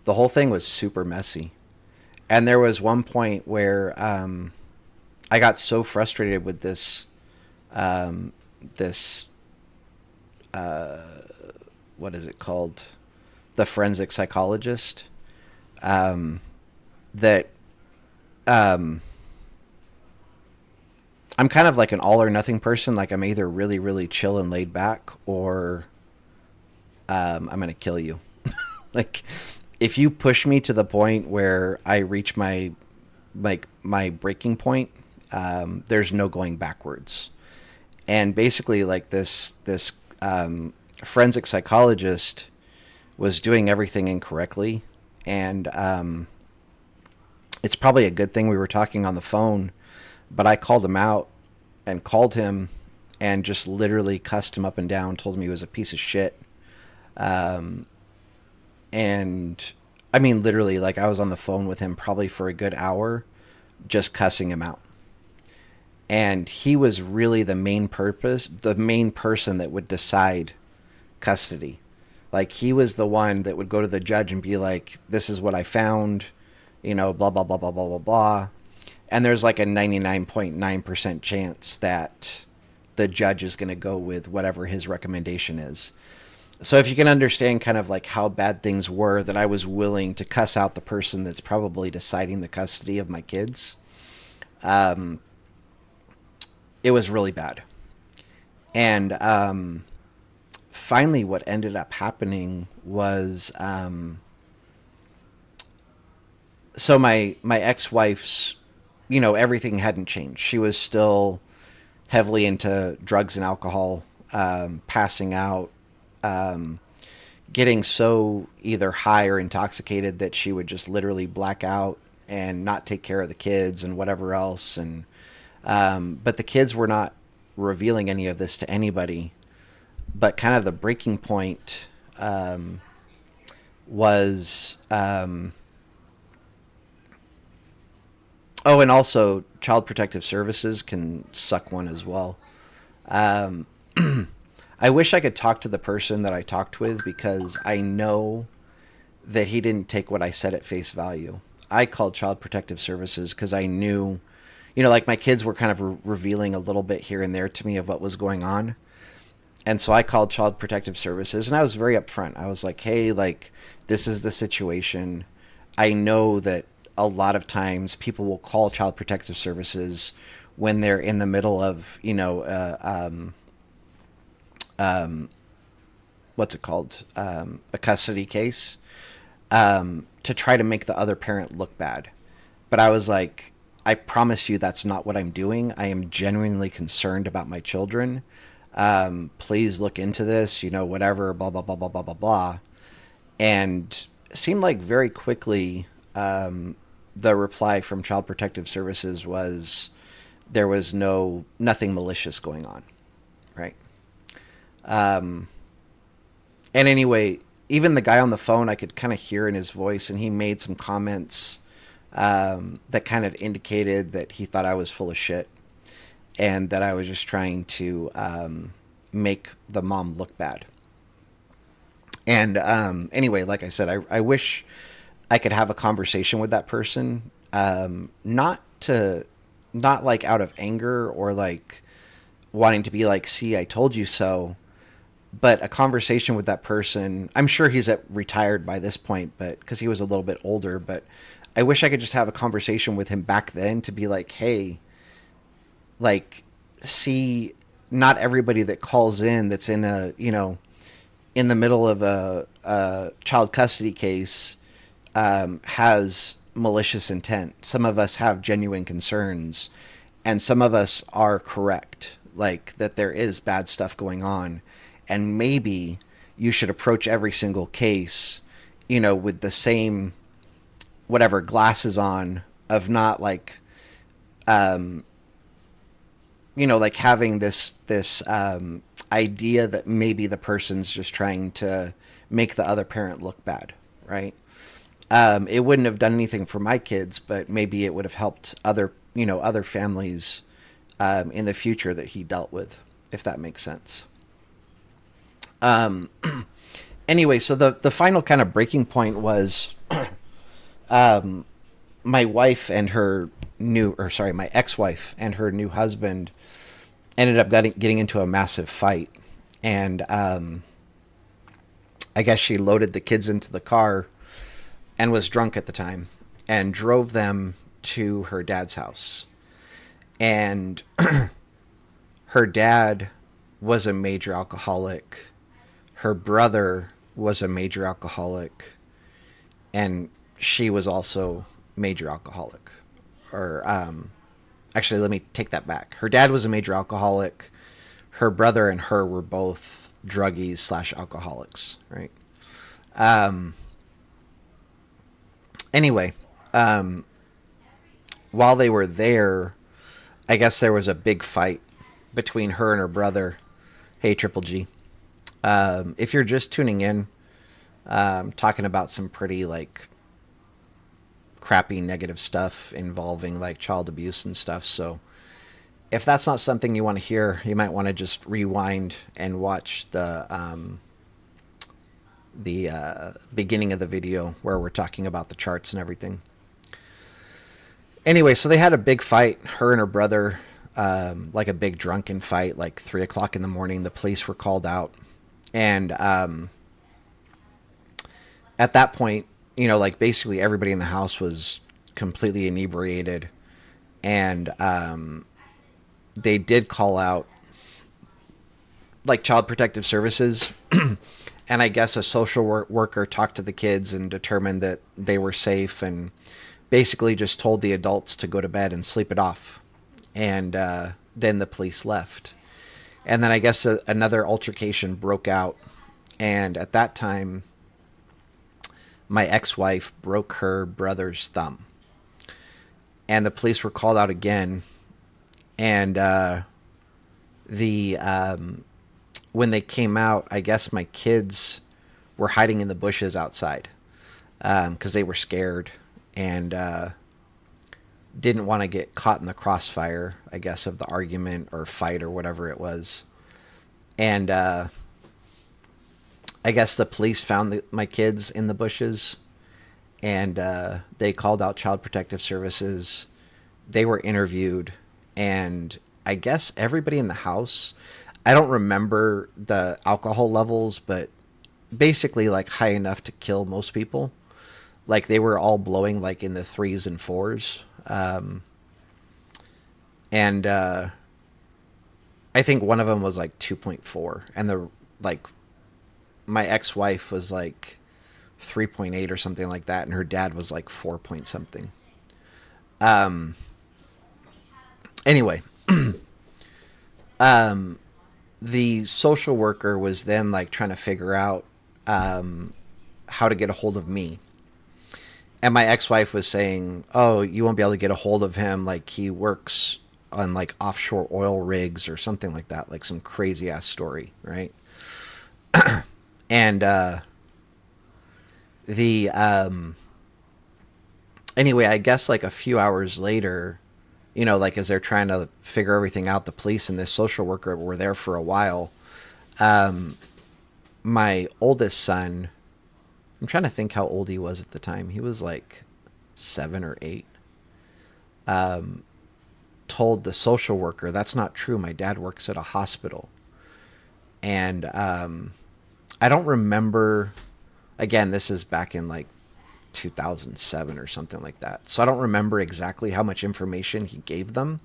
whole thing was super messy. And there was one point where I got so frustrated with this what is it called? The forensic psychologist, that I'm kind of like an all or nothing person. Like I'm either really, really chill and laid back, or I'm going to kill you. Like if you push me to the point where I reach my breaking point, there's no going backwards. And basically like this forensic psychologist was doing everything incorrectly. And it's probably a good thing we were talking on the phone, but I called him out and called him and just literally cussed him up and down, told him he was a piece of shit. And I mean, literally, like I was on the phone with him probably for a good hour, just cussing him out. And he was really the main person that would decide custody. Like he was the one that would go to the judge and be like, this is what I found, blah, blah, blah, blah, blah, blah, blah. And there's like a 99.9% chance that the judge is going to go with whatever his recommendation is. So if you can understand kind of like how bad things were, that I was willing to cuss out the person that's probably deciding the custody of my kids, it was really bad. And finally, what ended up happening was, so my ex wife's, everything hadn't changed. She was still heavily into drugs and alcohol, passing out, um, getting so either high or intoxicated that she would just literally black out and not take care of the kids and whatever else. And but the kids were not revealing any of this to anybody. But kind of the breaking point was oh, and also Child Protective Services can suck one as well. Um, I wish I could talk to the person that I talked with, because I know that he didn't take what I said at face value. I called Child Protective Services because I knew, like my kids were kind of revealing a little bit here and there to me of what was going on. And so I called Child Protective Services, and I was very upfront. I was like, hey, like, this is the situation. I know that a lot of times people will call Child Protective Services when they're in the middle of, what's it called? A custody case, to try to make the other parent look bad. But I was like, I promise you that's not what I'm doing. I am genuinely concerned about my children. Please look into this, whatever, blah, blah, blah, blah, blah, blah, blah. And it seemed like very quickly, the reply from Child Protective Services was there was nothing malicious going on, right? Um, and anyway, even the guy on the phone, I could kind of hear in his voice, and he made some comments that kind of indicated that he thought I was full of shit, and that I was just trying to make the mom look bad. And anyway, like I said, I wish I could have a conversation with that person, not like out of anger or like wanting to be like, see, I told you so, but a conversation with that person. I'm sure he's retired by this point, but because he was a little bit older, but I wish I could just have a conversation with him back then to be like, hey, like, see, not everybody that calls in that's in in the middle of a child custody case has malicious intent. Some of us have genuine concerns, and some of us are correct, like that there is bad stuff going on, and maybe you should approach every single case, with the same whatever glasses on, of not like like having this idea that maybe the person's just trying to make the other parent look bad, right? It wouldn't have done anything for my kids, but maybe it would have helped other families in the future that he dealt with, if that makes sense. Um, anyway, so the final kind of breaking point was um, my wife and her my ex-wife and her new husband ended up getting into a massive fight. And I guess she loaded the kids into the car and was drunk at the time and drove them to her dad's house. And her dad was a major alcoholic. Her brother was a major alcoholic. And she was also major alcoholic. Or actually, let me take that back. Her dad was a major alcoholic. Her brother and her were both druggies / alcoholics, right? Um, anyway, while they were there, I guess there was a big fight between her and her brother. Hey, Triple G. If you're just tuning in, talking about some pretty like crappy negative stuff involving like child abuse and stuff. So if that's not something you want to hear, you might want to just rewind and watch the beginning of the video where we're talking about the charts and everything. Anyway, so they had a big fight, her and her brother, like a big drunken fight, like 3:00 in the morning. The police were called out. And at that point, like basically everybody in the house was completely inebriated. And they did call out like Child Protective Services. And I guess a social worker talked to the kids and determined that they were safe, and basically just told the adults to go to bed and sleep it off. And then the police left. And then I guess another altercation broke out. And at that time, my ex-wife broke her brother's thumb. And the police were called out again. And when they came out, I guess my kids were hiding in the bushes outside because they were scared and didn't want to get caught in the crossfire, I guess, of the argument or fight or whatever it was. And I guess the police found my kids in the bushes, and they called out Child Protective Services. They were interviewed, and I guess everybody in the house, I don't remember the alcohol levels, but basically like high enough to kill most people. Like they were all blowing like in the 3s and 4s. And I think one of them was like 2.4, and my ex-wife was like 3.8 or something like that, and her dad was like 4 point something. Anyway, the social worker was then like trying to figure out how to get a hold of me. And my ex-wife was saying, oh, you won't be able to get a hold of him. Like he works on like offshore oil rigs or something like that. Like some crazy ass story. Right. And anyway, I guess like a few hours later, you know, like as they're trying to figure everything out, the police and this social worker were there for a while. My oldest son, I'm trying to think how old he was at the time. He was like 7 or 8. Told the social worker, that's not true. My dad works at a hospital. And I don't remember, again, this is back in like 2007 or something like that. So I don't remember exactly how much information he gave them,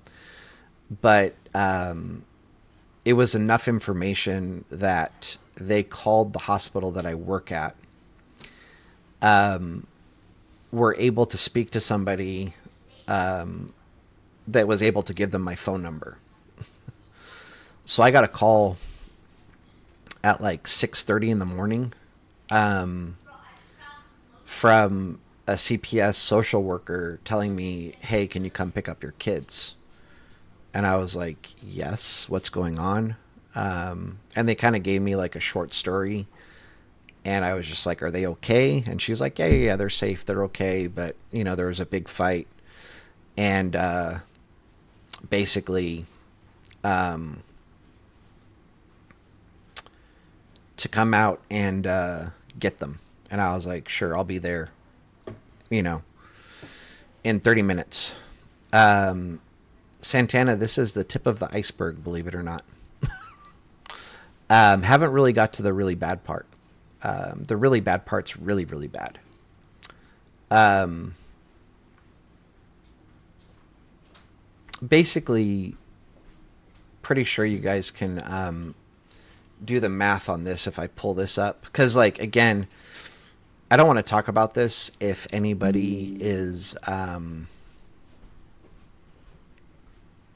but it was enough information that they called the hospital that I work at, were able to speak to somebody that was able to give them my phone number. So I got a call at like 6:30 in the morning from a CPS social worker telling me, hey, can you come pick up your kids? And I was like, yes, what's going on? And they kind of gave me like a short story. And I was just like, are they okay? And she's like, yeah, they're safe. They're okay. But, you know, there was a big fight. And basically, to come out and get them. And I was like, sure, I'll be there, you know, in 30 minutes. Santana, this is the tip of the iceberg, believe it or not. Haven't really got to the really bad part. The really bad part's really, really bad. Basically, pretty sure you guys can do the math on this if I pull this up. Because, like, again, I don't want to talk about this if anybody is,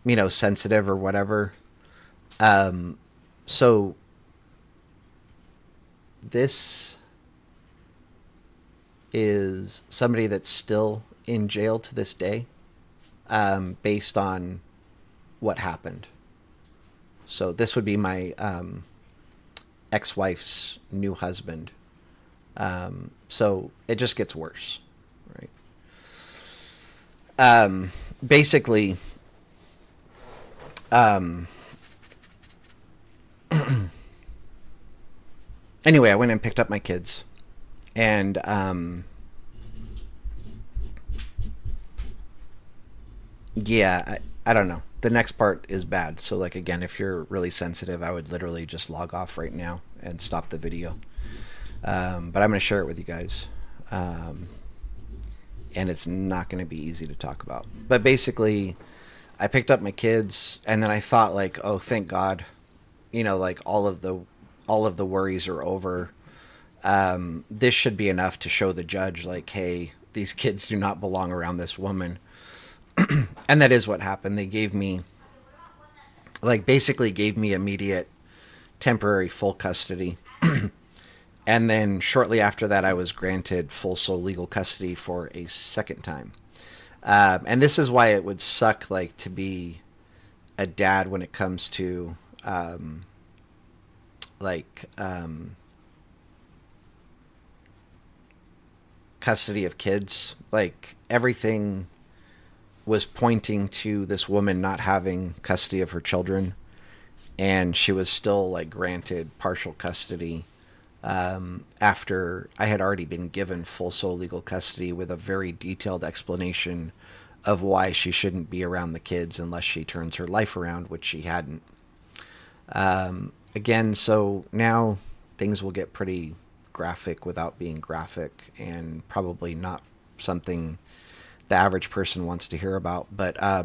you know, sensitive or whatever. So this is somebody that's still in jail to this day, based on what happened. So this would be my ex-wife's new husband. So it just gets worse, right? Basically, anyway, I went and picked up my kids, and yeah, I don't know. The next part is bad. So, like, again, if you're really sensitive, I would literally just log off right now and stop the video. But I'm going to share it with you guys. And it's not going to be easy to talk about. But basically, I picked up my kids, and then I thought, like, oh, thank God, like all of the worries are over. This should be enough to show the judge, like, hey, these kids do not belong around this woman. And that is what happened. They gave me, like, basically gave me immediate temporary full custody. And then shortly after that, I was granted full sole legal custody for a second time. And this is why it would suck, like, to be a dad when it comes to, like, custody of kids. Like, everything was pointing to this woman not having custody of her children, and she was still, like, granted partial custody after I had already been given full sole legal custody with a very detailed explanation of why she shouldn't be around the kids unless she turns her life around, which she hadn't. Again, so now things will get pretty graphic without being graphic, and probably not something the average person wants to hear about. But I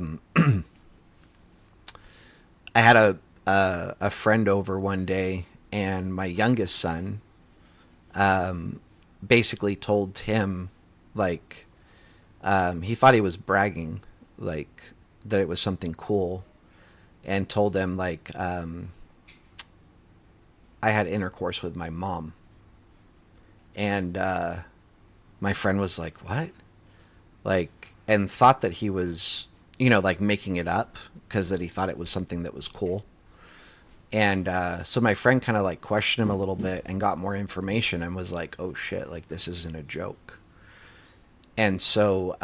had a friend over one day, and my youngest son basically told him, like, he thought he was bragging, like, that it was something cool, and told him, like, I had intercourse with my mom. And my friend was like, what? Like, and thought that he was, like, making it up because that he thought it was something that was cool. And so my friend kind of, like, questioned him a little bit and got more information and was like, oh shit, like, this isn't a joke. And so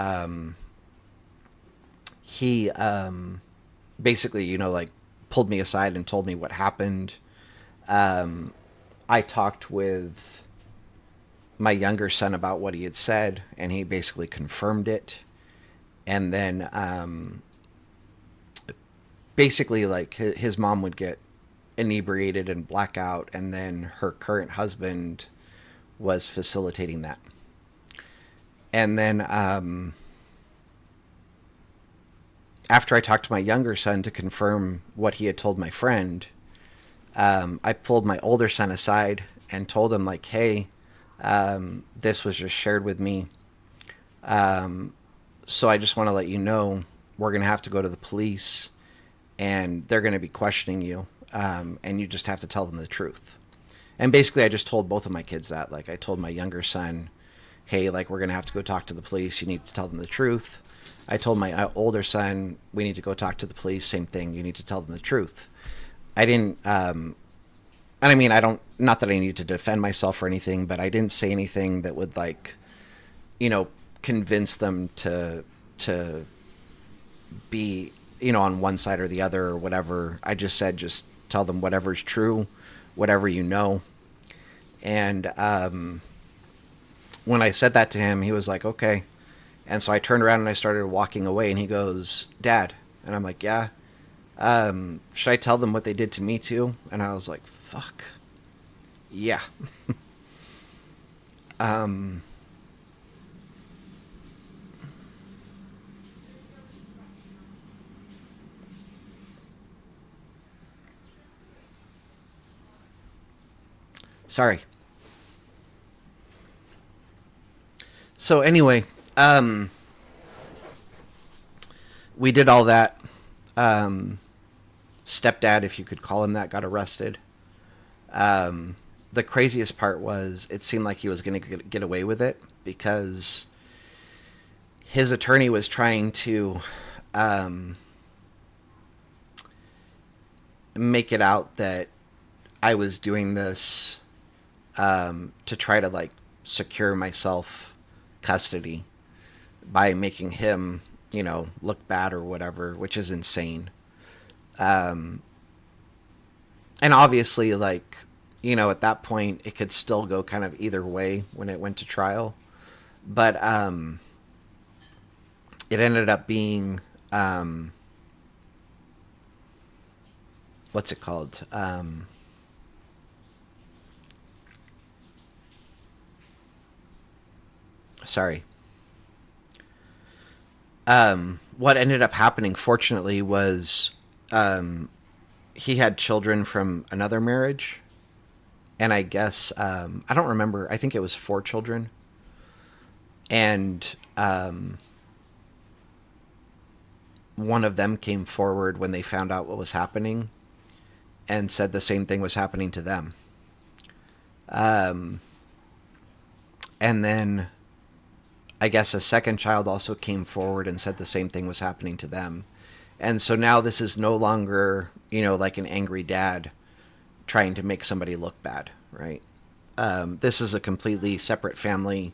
he basically, like, pulled me aside and told me what happened. I talked with my younger son about what he had said, and he basically confirmed it. And then basically, like, his mom would get inebriated and black out, and then her current husband was facilitating that. And then after I talked to my younger son to confirm what he had told my friend, I pulled my older son aside and told him, like, hey, this was just shared with me. So I just want to let you know we're going to have to go to the police, and they're going to be questioning you, and you just have to tell them the truth. And basically I just told both of my kids that. Like, I told my younger son, hey, like, we're going to have to go talk to the police. You need to tell them the truth. I told my older son, we need to go talk to the police. Same thing. You need to tell them the truth. I didn't, and I mean, I don't, not that I need to defend myself or anything, but I didn't say anything that would, like, convince them to be, on one side or the other or whatever. I just said, just tell them whatever's true, whatever you know. And when I said that to him, he was like, okay. And so I turned around and I started walking away, and he goes, Dad. And I'm like, yeah. Should I tell them what they did to me too? And I was like, fuck. Yeah. Sorry. So anyway, we did all that. Stepdad, if you could call him that, got arrested. The craziest part was it seemed like he was going to get away with it because his attorney was trying to make it out that I was doing this to try to, like, secure myself custody by making him, look bad or whatever, which is insane. And obviously, like, at that point, it could still go kind of either way when it went to trial. But it ended up being, what's it called? Sorry. What ended up happening, fortunately, was he had children from another marriage, and I guess I don't remember. I think it was 4 children, and one of them came forward when they found out what was happening and said the same thing was happening to them. Um, and then I guess a second child also came forward and said the same thing was happening to them. And so now this is no longer, like an angry dad trying to make somebody look bad, right? This is a completely separate family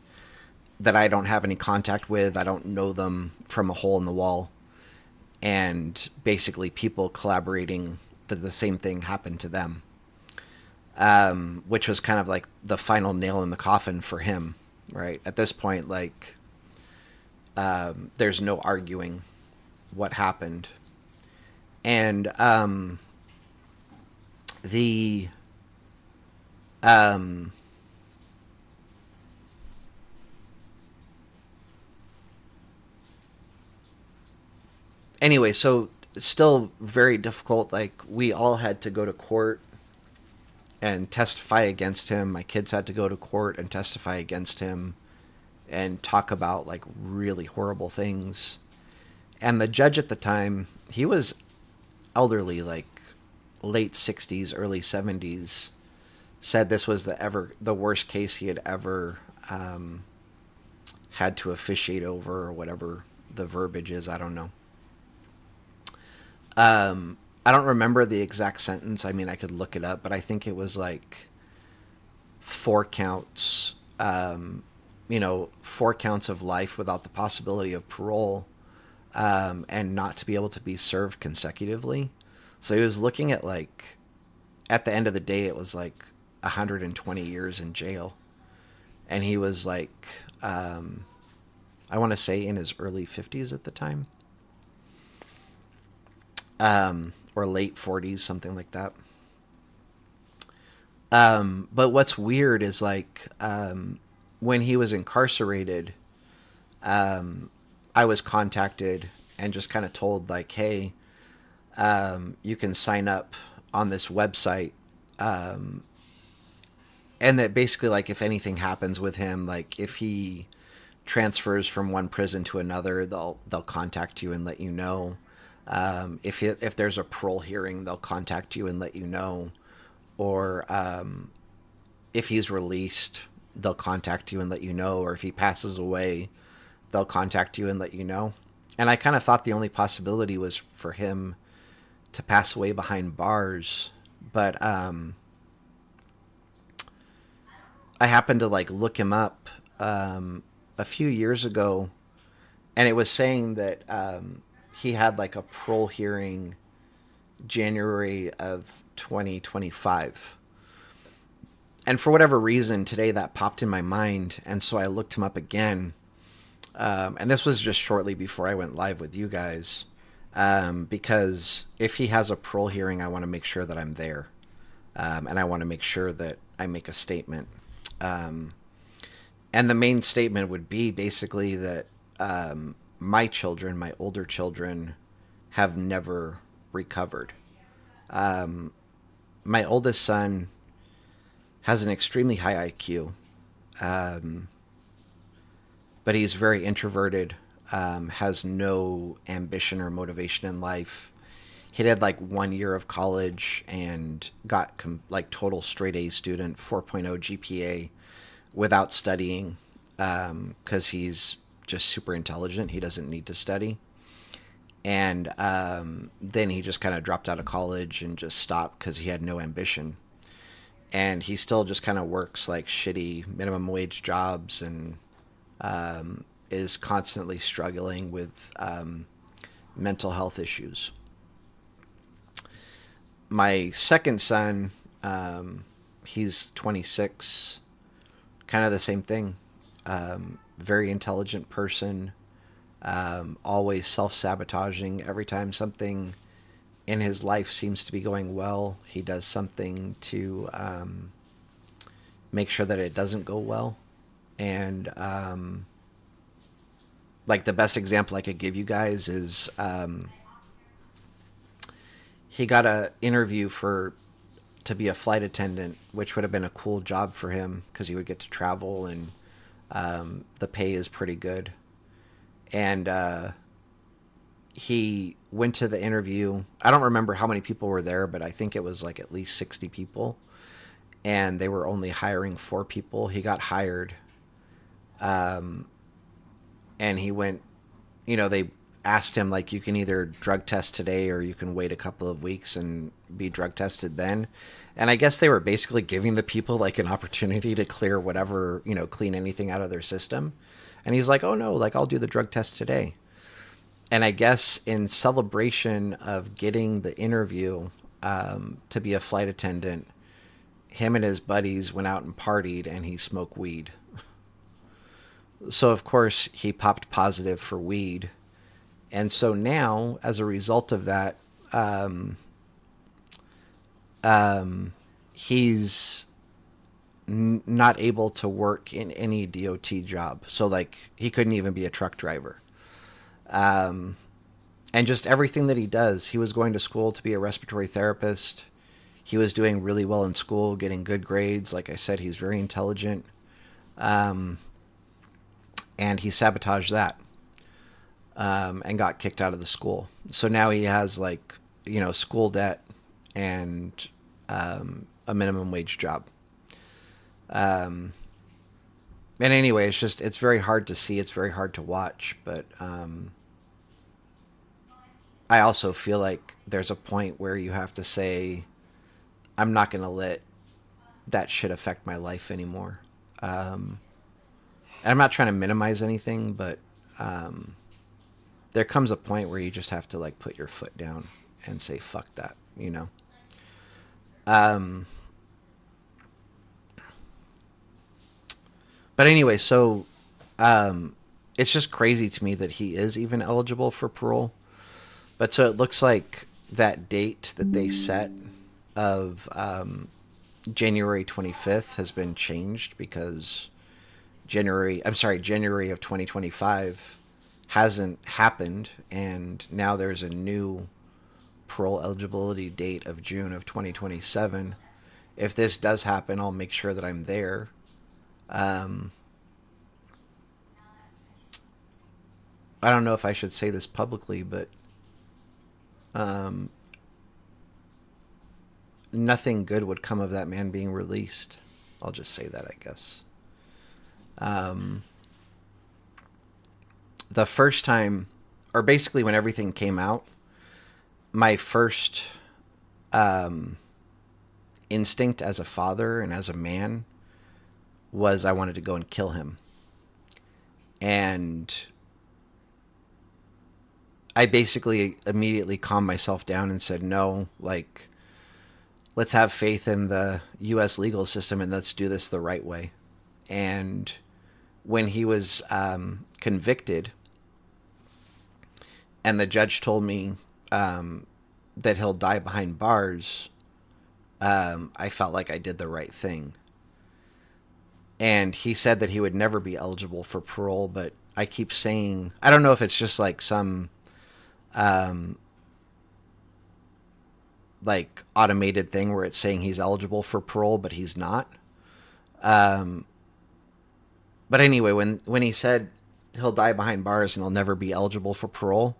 that I don't have any contact with. I don't know them from a hole in the wall. And basically, people collaborating that the same thing happened to them, which was kind of like the final nail in the coffin for him, right? At this point, like, there's no arguing what happened. And the anyway, so still very difficult. Like, we all had to go to court and testify against him. My kids had to go to court and testify against him and talk about like really horrible things. And the judge at the time, he was elderly, like late 60s, early 70s, said this was the worst case he had ever had to officiate over, or whatever the verbiage is. I don't know. I don't remember the exact sentence. I mean, I could look it up, but I think it was like 4 counts. 4 counts of life without the possibility of parole, and not to be able to be served consecutively. So he was looking at, like, at the end of the day, it was like 120 years in jail. And he was like, I want to say in his early 50s at the time, or late 40s, something like that. But what's weird is, like, when he was incarcerated, I was contacted and just kind of told, like, hey, you can sign up on this website. And that basically, like, if anything happens with him, like if he transfers from one prison to another, they'll contact you and let you know. If there's a parole hearing, they'll contact you and let you know. Or if he's released, they'll contact you and let you know. Or if he passes away, they'll contact you and let you know. And I kind of thought the only possibility was for him to pass away behind bars. But I happened to, like, look him up a few years ago, and it was saying that he had, like, a parole hearing January of 2025. And for whatever reason, today that popped in my mind, and so I looked him up again. And this was just shortly before I went live with you guys, because if he has a parole hearing, I want to make sure that I'm there, and I want to make sure that I make a statement. And the main statement would be basically that my children, my older children, have never recovered. My oldest son has an extremely high IQ, but he's very introverted, has no ambition or motivation in life. He did like 1 year of college and got like total straight A student, 4.0 GPA, without studying, because he's just super intelligent. He doesn't need to study. And then he just kind of dropped out of college and just stopped because he had no ambition. And he still just kind of works like shitty minimum wage jobs, and is constantly struggling with mental health issues. My second son, he's 26, kind of the same thing. Very intelligent person, always self-sabotaging. Every time something in his life seems to be going well, he does something to make sure that it doesn't go well. And like the best example I could give you guys is he got a interview for to be a flight attendant, which would have been a cool job for him because he would get to travel and the pay is pretty good. And he went to the interview. I don't remember how many people were there, but I think it was like at least 60 people. And they were only hiring 4 people. He got hired. And he went, they asked him, like, you can either drug test today or you can wait a couple of weeks and be drug tested then. And I guess they were basically giving the people like an opportunity to clear whatever, clean anything out of their system. And he's like, oh no, like I'll do the drug test today. And I guess in celebration of getting the interview to be a flight attendant, him and his buddies went out and partied and he smoked weed. So of course he popped positive for weed. And so now, as a result of that, he's not able to work in any DOT job. So like he couldn't even be a truck driver. And just everything that he does, he was going to school to be a respiratory therapist. He was doing really well in school, getting good grades. Like I said, he's very intelligent. And he sabotaged that. And got kicked out of the school. So now he has like, school debt and a minimum wage job. And anyway, it's very hard to see. It's very hard to watch. But I also feel like there's a point where you have to say, I'm not going to let that shit affect my life anymore. And I'm not trying to minimize anything, but there comes a point where you just have to like put your foot down and say, fuck that, But anyway, so it's just crazy to me that he is even eligible for parole. But so it looks like that date that they set of January 25th has been changed because January of 2025 hasn't happened, and now there's a new parole eligibility date of June of 2027. If this does happen, I'll make sure that I'm there. I don't know if I should say this publicly, but nothing good would come of that man being released. I'll just say that, I guess. The first time, or basically when everything came out, my first instinct as a father and as a man was I wanted to go and kill him. And I basically immediately calmed myself down and said, no, like, let's have faith in the U.S. legal system and let's do this the right way. And when he was convicted, and the judge told me that he'll die behind bars, I felt like I did the right thing. And he said that he would never be eligible for parole, but I keep saying, I don't know if it's just like some like automated thing where it's saying he's eligible for parole, but he's not. But anyway, when he said he'll die behind bars and he'll never be eligible for parole,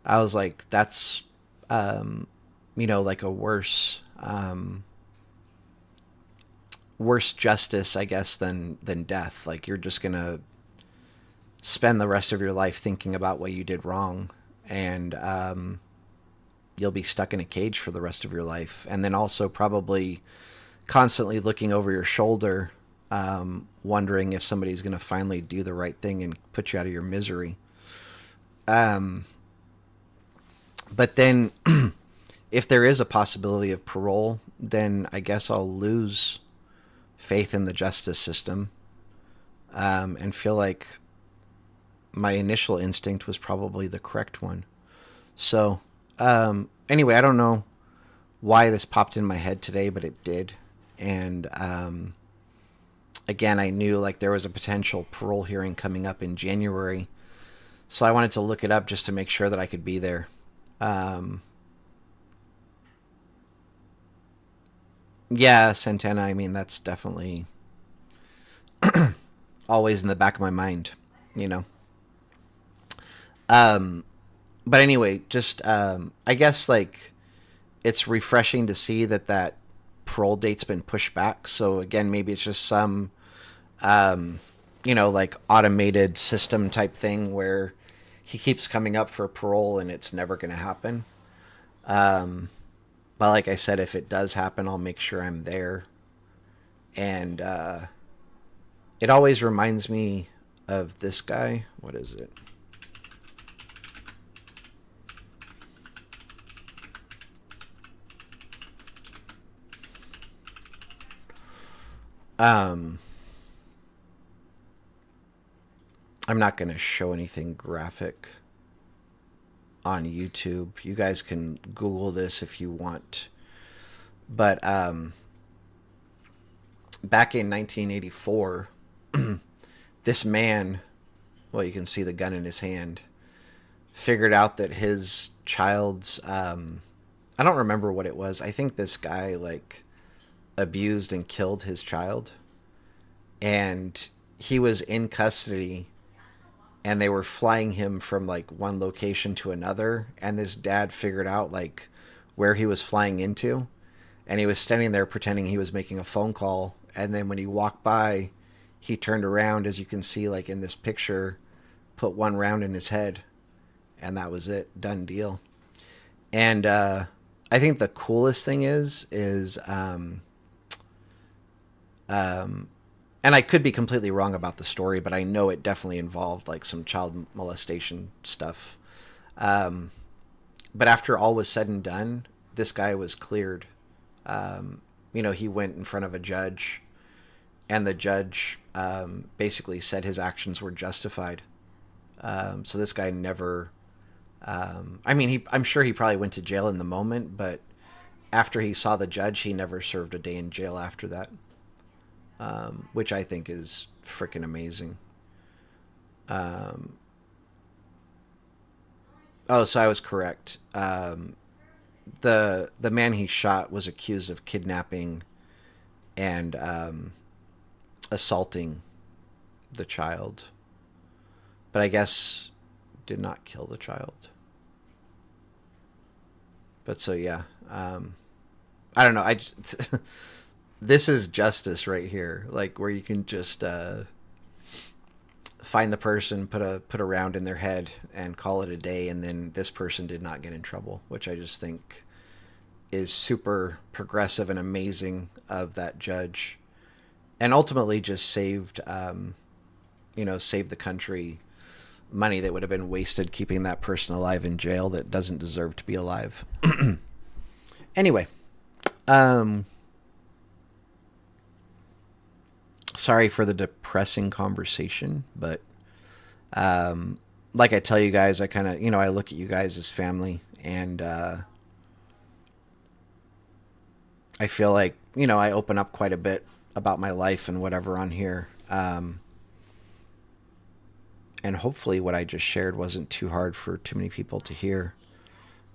I was like, that's, like a worse justice, I guess, than death. Like, you're just going to spend the rest of your life thinking about what you did wrong, and you'll be stuck in a cage for the rest of your life. And then also probably constantly looking over your shoulder, wondering if somebody's going to finally do the right thing and put you out of your misery. But then if there is a possibility of parole, then I guess I'll lose faith in the justice system, and feel like my initial instinct was probably the correct one. So, anyway, I don't know why this popped in my head today, but it did. And, again, I knew like there was a potential parole hearing coming up in January. So I wanted to look it up just to make sure that I could be there. Yeah, Santana. I mean, that's definitely always in the back of my mind. You know. Um, but anyway, just I guess like it's refreshing to see that parole date's been pushed back. So again, maybe it's just some um, like automated system type thing where he keeps coming up for parole and it's never going to happen. Um, but like I said, if it does happen, I'll make sure I'm there. And it always reminds me of this guy. What is it? Um, I'm not going to show anything graphic on YouTube. You guys can Google this if you want. But back in 1984, this man, well, you can see the gun in his hand, figured out that his child's, I don't remember what it was. I think this guy, like, abused and killed his child. And he was in custody and they were flying him from like one location to another, and this dad figured out like where he was flying into, and he was standing there pretending he was making a phone call, and then when he walked by, he turned around, as you can see like in this picture, put one round in his head, and that was it. Done deal. And I think the coolest thing is and I could be completely wrong about the story, but I know it definitely involved like some child molestation stuff. Um, but after all was said and done, this guy was cleared. He went in front of a judge, and the judge basically said his actions were justified. So this guy never. I mean, I'm sure he probably went to jail in the moment, but after he saw the judge, he never served a day in jail after that, which I think is freaking amazing. Um, oh, so I was correct. The man he shot was accused of kidnapping and assaulting the child, but I guess did not kill the child. But so yeah, I don't know. This is justice right here, like where you can just find the person, put a round in their head, and call it a day, and then this person did not get in trouble, which I just think is super progressive and amazing of that judge, and ultimately just saved the country money that would have been wasted keeping that person alive in jail that doesn't deserve to be alive. Anyway, um, sorry for the depressing conversation, but like I tell you guys, I kind of, I look at you guys as family, and I feel like, I open up quite a bit about my life and whatever on here. And hopefully what I just shared wasn't too hard for too many people to hear.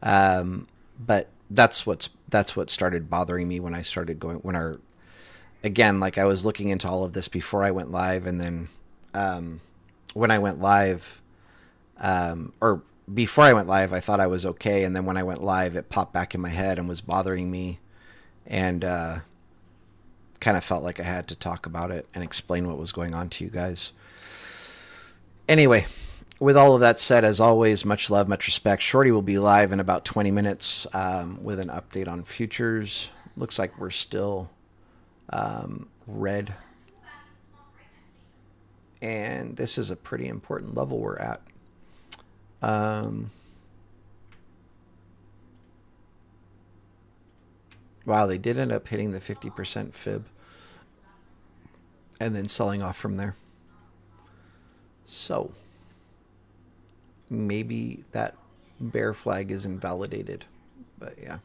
But that's what started bothering me when I started going, again, like I was looking into all of this before I went live, and then when I went live, or before I went live, I thought I was okay, and then when I went live, it popped back in my head and was bothering me, and kind of felt like I had to talk about it and explain what was going on to you guys. Anyway, with all of that said, as always, much love, much respect. Shorty will be live in about 20 minutes with an update on futures. Looks like we're still red. And this is a pretty important level we're at. Wow, they did end up hitting the 50% fib and then selling off from there. So maybe that bear flag is invalidated. But yeah.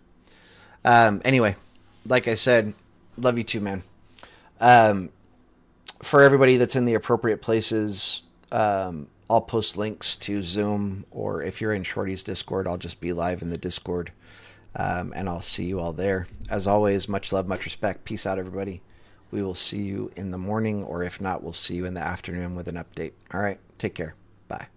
Anyway, like I said, love you too, man. For everybody that's in the appropriate places, I'll post links to Zoom, or if you're in Shorty's Discord, I'll just be live in the Discord. And I'll see you all there. As always, much love, much respect. Peace out, everybody. We will see you in the morning, or if not, we'll see you in the afternoon with an update. All right, take care. Bye.